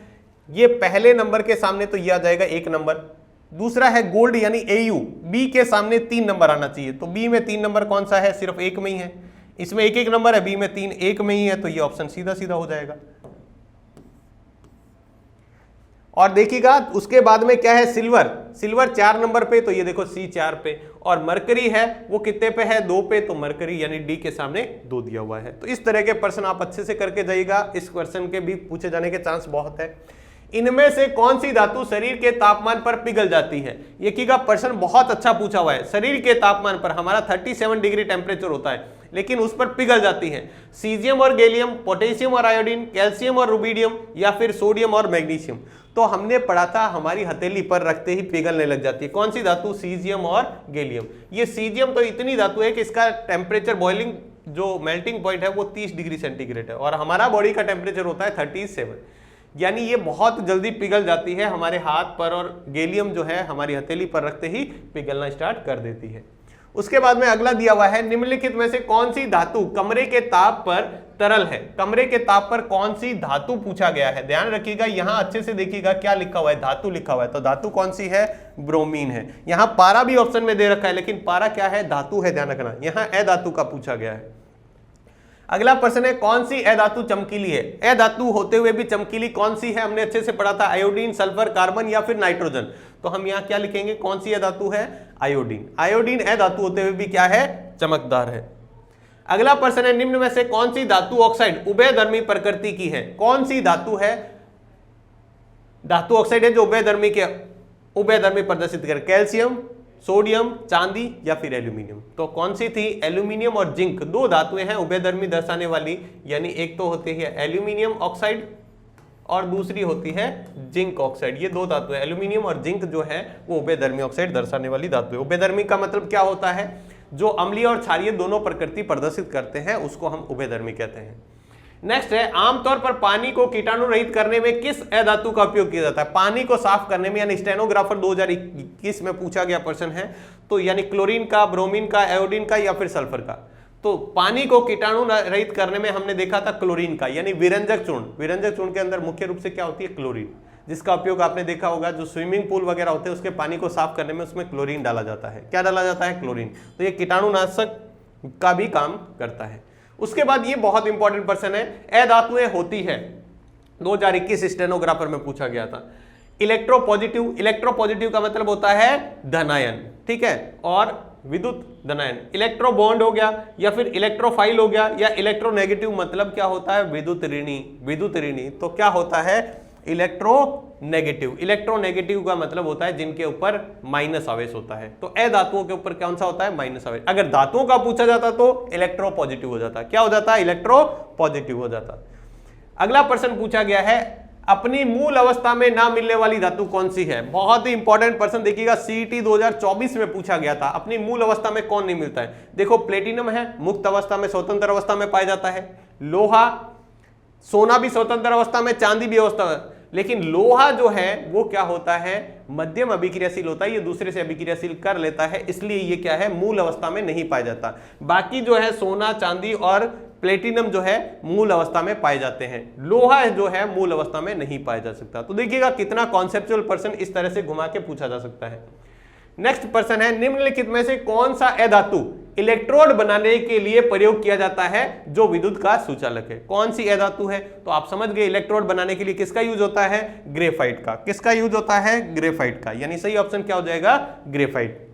ये पहले नंबर के सामने तो ये आ जाएगा 1 नंबर। दूसरा है गोल्ड यानी Au, बी के सामने 3 नंबर आना चाहिए। तो बी में 3 नंबर कौन सा है? सिर्फ 1 में ही है। इसमें 1 नंबर है, बी में 3, 1 में ही है, तो ये ऑप्शन सीधा सीधा हो जाएगा। और देखिएगा, उसके बाद में क्या है? सिल्वर। सिल्वर 4 नंबर पे, तो ये देखो C4 पे। और मरकरी है वो कितने पे है? 2 पे, तो मरकरी यानी डी के सामने 2 दिया हुआ है। तो इस तरह के प्रश्न आप अच्छे से करके जाइएगा, इस क्वेश्चन के भी पूछे जाने के चांस बहुत है। इनमें से कौन सी धातु शरीर के तापमान पर पिघल जाती है? ये की का प्रश्न बहुत अच्छा पूछा हुआ है। शरीर के तापमान पर हमारा 37 डिग्री टेम्परेचर होता है, लेकिन उस पर पिघल जाती है। सीजियम और गैलियम, पोटेशियम और आयोडीन, कैल्शियम और रुबिडियम या फिर सोडियम और मैग्नीशियम? तो हमने पढ़ा था हमारी हथेली पर रखते ही पिघलने लग जाती है। कौन सी धातु? सीजियम और गैलियम। ये सीजियम तो इतनी धातु है कि इसका टेम्परेचर बॉइलिंग जो मेल्टिंग पॉइंट है वो 30 डिग्री सेंटीग्रेड है, और हमारा बॉडी का टेम्परेचर होता है 37, यानी ये बहुत जल्दी पिघल जाती है हमारे हाथ पर। और गैलियम जो है हमारी हथेली पर रखते ही पिघलना स्टार्ट कर देती है। उसके बाद में अगला दिया हुआ है, निम्नलिखित में से कौन सी धातु कमरे के ताप पर तरल है? कमरे के ताप पर कौन सी धातु पूछा गया है? ध्यान रखिएगा, यहां अच्छे से देखिएगा क्या लिखा हुआ है? धातु लिखा हुआ है। तो धातु कौन सी है? ब्रोमीन है। यहां पारा भी ऑप्शन में दे रखा है, लेकिन पारा क्या है? धातु है, ध्यान रखना। यहां अधातु का पूछा गया है। अगला प्रश्न है, कौन सी अधातु चमकीली है? अधातु होते हुए भी चमकीली कौन सी है? हमने अच्छे से पढ़ा था, आयोडीन, सल्फर, कार्बन या फिर नाइट्रोजन। तो हम यहाँ क्या लिखेंगे? कौन सी अधातु है? आयोडीन। आयोडीन अधातु होते हुए भी क्या है? चमकदार है। अगला प्रश्न है, निम्न में से कौन सी धातु ऑक्साइड उभयधर्मी प्रकृति की है? कौन सी धातु है धातु ऑक्साइड है जो उभयधर्मी प्रदर्शित करे, कैल्शियम, सोडियम, चांदी या फिर एल्यूमिनियम। तो कौन सी थी? एल्यूमिनियम और जिंक दो धातुएं हैं उभयधर्मी दर्शाने वाली, यानी एक तो होती है एल्यूमिनियम ऑक्साइड और दूसरी होती है जिंक ऑक्साइड। ये दो धातु है, एल्यूमिनियम और जिंक जो है वो उभयधर्मी ऑक्साइड दर्शाने वाली धातु है। उभयधर्मी का मतलब क्या होता है? जो अम्लीय और क्षारीय दोनों प्रकृति प्रदर्शित करते हैं उसको हम उभयधर्मी कहते हैं। नेक्स्ट है, आमतौर पर पानी को कीटाणु रहित करने में किस अधातु का उपयोग किया जाता है? पानी को साफ करने में, यानी स्टेनोग्राफर 2021 में पूछा गया प्रश्न है, तो यानी क्लोरीन का, ब्रोमीन का, आयोडीन का या फिर सल्फर का। तो पानी को कीटाणु रहित करने में हमने देखा था क्लोरीन का, यानी विरंजक चूर्ण। विरंजक चूर्ण के अंदर मुख्य रूप से क्या होती है? क्लोरीन, जिसका उपयोग आपने देखा होगा जो स्विमिंग पूल वगैरह होते हैं उसके पानी को साफ करने में उसमें क्लोरीन डाला जाता है। क्या डाला जाता है? क्लोरीन। तो ये कीटाणुनाशक का भी काम करता है। उसके बाद ये बहुत इंपॉर्टेंट प्रश्न है, अधातुएं होती है, 2021 स्टेनोग्राफर में पूछा गया था। इलेक्ट्रोपॉजिटिव, इलेक्ट्रोपॉजिटिव का मतलब होता है धनायन, ठीक है, और विद्युत धनायन। इलेक्ट्रोबॉन्ड हो गया या फिर इलेक्ट्रोफाइल हो गया, या इलेक्ट्रोनेगेटिव मतलब क्या होता है? विद्युत ऋणी, विद्युत ऋणी। तो क्या होता है? इलेक्ट्रोनेगेटिव। इलेक्ट्रोनेगेटिव का मतलब होता है जिनके ऊपर माइनस आवेश होता है। तो अधातुओं के ऊपर कौन सा होता है? माइनस आवेश। अगर धातुओं का पूछा जाता तो इलेक्ट्रोपॉजिटिव हो जाता। क्या हो जाता? इलेक्ट्रोपॉजिटिव हो जाता। अगला प्रश्न पूछा गया है, अपनी मूल अवस्था में ना मिलने वाली धातु कौन सी है? बहुत ही इंपॉर्टेंट प्रश्न, देखिएगा सीईटी 2024 में पूछा गया था। अपनी मूल अवस्था में कौन नहीं मिलता है? देखो, प्लेटिनम है, मुक्त अवस्था में, स्वतंत्र अवस्था में पाया जाता है। लोहा, सोना भी स्वतंत्र अवस्था में, चांदी भी अवस्था में, लेकिन लोहा जो है वो क्या होता है? मध्यम अभिक्रियाशील होता है, ये दूसरे से अभिक्रियाशील कर लेता है, इसलिए ये क्या है? मूल अवस्था में नहीं पाया जाता। बाकी जो है सोना, चांदी और प्लेटिनम जो है मूल अवस्था में पाए जाते हैं। लोहा जो है मूल अवस्था में नहीं पाया जा सकता। तो देखिएगा कितना कॉन्सेप्चुअल प्रश्न इस तरह से घुमा के पूछा जा सकता है। नेक्स्ट प्रश्न है, निम्नलिखित में से कौन सा अधातु इलेक्ट्रोड बनाने के लिए प्रयोग किया जाता है जो विद्युत का सुचालक है? कौन सी अधातु है? तो आप समझ गए, इलेक्ट्रोड बनाने के लिए किसका यूज होता है? ग्रेफाइट का। किसका यूज होता है? ग्रेफाइट का, यानी सही ऑप्शन क्या हो जाएगा? ग्रेफाइट।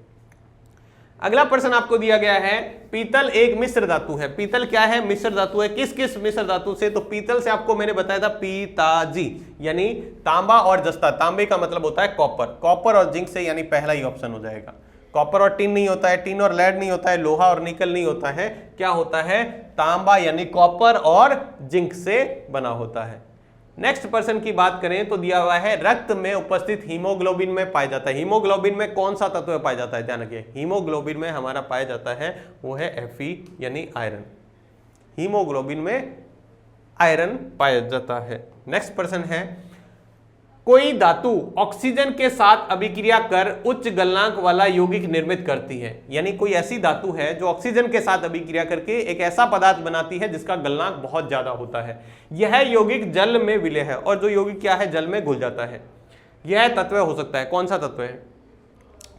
अगला प्रश्न आपको दिया गया है, पीतल एक मिश्र धातु है। पीतल क्या है? मिश्र धातु है। किस किस मिश्र धातु से? तो पीतल से आपको मैंने बताया था पीताजी, यानी तांबा और जस्ता। तांबे का मतलब होता है कॉपर। कॉपर और जिंक से, यानी पहला ही ऑप्शन हो जाएगा। कॉपर और टिन नहीं होता है, टिन और लेड नहीं होता है, लोहा और निकल नहीं होता है। क्या होता है? तांबा, यानी कॉपर और जिंक से बना होता है। नेक्स्ट पर्सन की बात करें तो दिया हुआ है, रक्त में उपस्थित हीमोग्लोबिन में पाया जाता है। हीमोग्लोबिन में कौन सा तत्व पाया जाता है? ध्यान रखिए, हीमोग्लोबिन में हमारा पाया जाता है वो है Fe, यानी आयरन। हीमोग्लोबिन में आयरन पाया जाता है। नेक्स्ट पर्सन है, कोई धातु ऑक्सीजन के साथ अभिक्रिया कर उच्च गलनांक वाला यौगिक निर्मित करती है। यानी कोई ऐसी धातु है जो ऑक्सीजन के साथ अभिक्रिया करके एक ऐसा पदार्थ बनाती है जिसका गलनांक बहुत ज्यादा होता है। यह यौगिक जल में विलय है, और जो यौगिक क्या है? जल में घुल जाता है। यह तत्व हो सकता है, कौन सा तत्व है?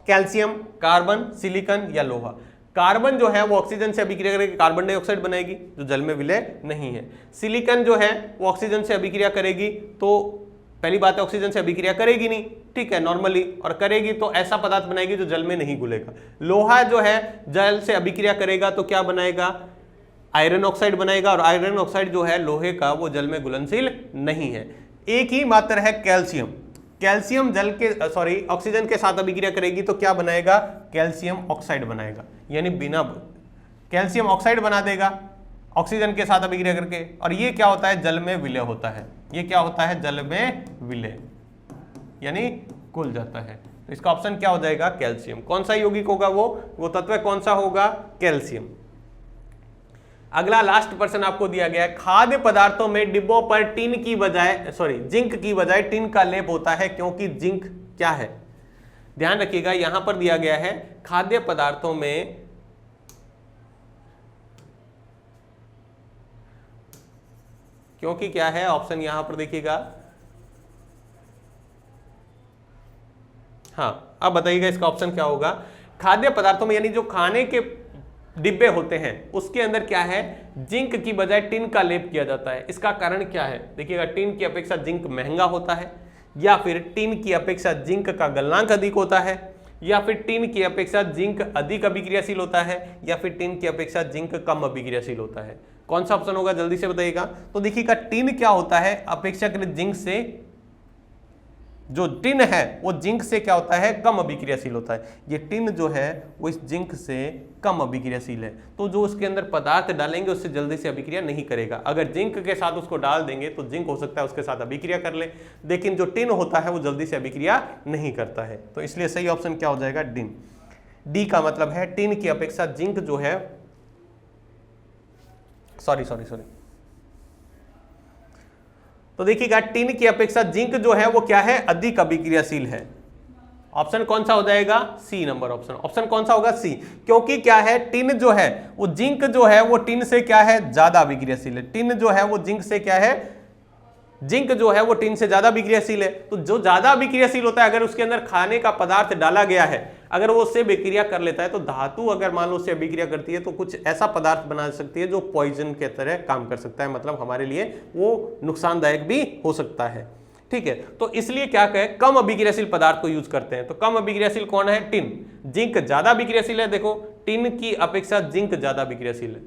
कैल्शियम, कार्बन, सिलिकॉन या लोहा। कार्बन जो है वो ऑक्सीजन से अभिक्रिया करके कार्बन डाइऑक्साइड बनाएगी जो जल में विलय नहीं है। सिलिकॉन जो है वो ऑक्सीजन से अभिक्रिया करेगी, तो पहली बात है ऑक्सीजन से अभिक्रिया करेगी नहीं, ठीक है, नॉर्मली, और करेगी तो ऐसा पदार्थ बनाएगी जो जल में नहीं घुलेगा। लोहा जो है जल से अभिक्रिया करेगा तो क्या बनाएगा? आयरन ऑक्साइड बनाएगा, और आयरन ऑक्साइड जो है लोहे का वो जल में घुलनशील नहीं है। एक ही मात्र है कैल्शियम। कैल्शियम जल के ऑक्सीजन के साथ अभिक्रिया करेगी तो क्या बनाएगा? कैल्शियम ऑक्साइड बनाएगा, यानी बिना कैल्शियम ऑक्साइड बना देगा ऑक्सीजन के साथ अभिक्रिया करके, और ये क्या होता है? जल में विलय होता है। ये क्या होता है? जल में विलय, यानी घुल जाता है। तो इसका ऑप्शन क्या हो जाएगा? कैल्शियम। कौन सा यौगिक होगा? वो तत्व कौन सा होगा? कैल्शियम। अगला लास्ट प्रश्न आपको दिया गया है, खाद्य पदार्थों में डिब्बों पर टिन की बजाय जिंक की बजाय टिन का लेप होता है क्योंकि जिंक क्या है? ध्यान रखिएगा, यहां पर दिया गया है खाद्य पदार्थों में क्योंकि क्या है? ऑप्शन यहां पर देखिएगा, हाँ, अब बताइएगा इसका ऑप्शन क्या होगा? खाद्य पदार्थों में, यानी जो खाने के डिब्बे होते हैं उसके अंदर क्या है? जिंक की बजाय टिन का लेप किया जाता है। इसका कारण क्या है? देखिएगा, टिन की अपेक्षा जिंक महंगा होता है, या फिर टिन की अपेक्षा जिंक का गलनांक अधिक होता है, या फिर टिन की अपेक्षा जिंक अधिक अभिक्रियाशील होता है, या फिर टिन की अपेक्षा जिंक कम अभिक्रियाशील होता है। कौन सा ऑप्शन होगा? जल्दी से बताइएगा। तो देखिएगा, टिन क्या होता है? अपेक्षाकृत जिंक से जो टिन है वो जिंक से क्या होता है, कम अभिक्रियाशील होता है। ये टिन जो है वो इस जिंक से कम अभिक्रियाशील है, तो जो उसके अंदर पदार्थ डालेंगे उससे जल्दी से अभिक्रिया नहीं करेगा। अगर जिंक के साथ उसको डाल देंगे तो जिंक हो सकता है उसके साथ अभिक्रिया कर ले, लेकिन जो टिन होता है वो जल्दी से अभिक्रिया नहीं करता है। तो इसलिए सही ऑप्शन क्या हो जाएगा, डिन। डी का मतलब है टिन की अपेक्षा जिंक जो है, सॉरी, तो देखिएगा टिन की अपेक्षा जिंक जो है वो क्या है, अधिक अभिक्रियाशील है। ऑप्शन कौन सा हो जाएगा, सी नंबर ऑप्शन। ऑप्शन कौन सा होगा, सी, क्योंकि क्या है, टिन जो है वो जिंक जो है वो टिन से क्या है, ज्यादा अभिक्रियाशील है। टिन जो है वो जिंक से क्या है, जिंक जो है वो टिन से ज्यादा अभिक्रियाशील है। तो जो ज्यादा अभिक्रियाशील होता है, अगर उसके अंदर खाने का पदार्थ डाला गया है, अगर वो उससे अभिक्रिया कर लेता है, तो धातु अगर मान लो उससे अभिक्रिया करती है तो कुछ ऐसा पदार्थ बना सकती है जो पॉइजन के तरह काम कर सकता है, मतलब हमारे लिए वो नुकसानदायक भी हो सकता है। ठीक है, तो इसलिए क्या कहे, कम अभिक्रियाशील पदार्थ को यूज करते हैं। तो कम अभिक्रियाशील कौन है, टिन। जिंक ज्यादा अभिक्रियाशील है, देखो टिन की अपेक्षा जिंक ज्यादा अभिक्रियाशील है।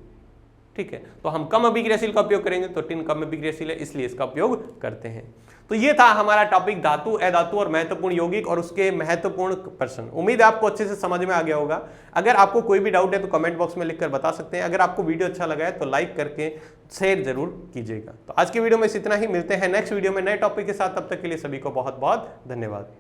ठीक है, तो हम कम अभिक्रियाशील का उपयोग करेंगे, तो टिन कम अभिक्रियाशील है इसलिए इसका उपयोग करते हैं। तो ये था हमारा टॉपिक धातु, अधातु और महत्वपूर्ण यौगिक और उसके महत्वपूर्ण प्रश्न। उम्मीद है आपको अच्छे से समझ में आ गया होगा। अगर आपको कोई भी डाउट है तो कमेंट बॉक्स में लिखकर बता सकते हैं। अगर आपको वीडियो अच्छा लगा है तो लाइक करके शेयर जरूर कीजिएगा। तो आज की वीडियो में इतना ही, मिलते हैं नेक्स्ट वीडियो में नए टॉपिक के साथ। तब तक के लिए सभी को बहुत बहुत धन्यवाद।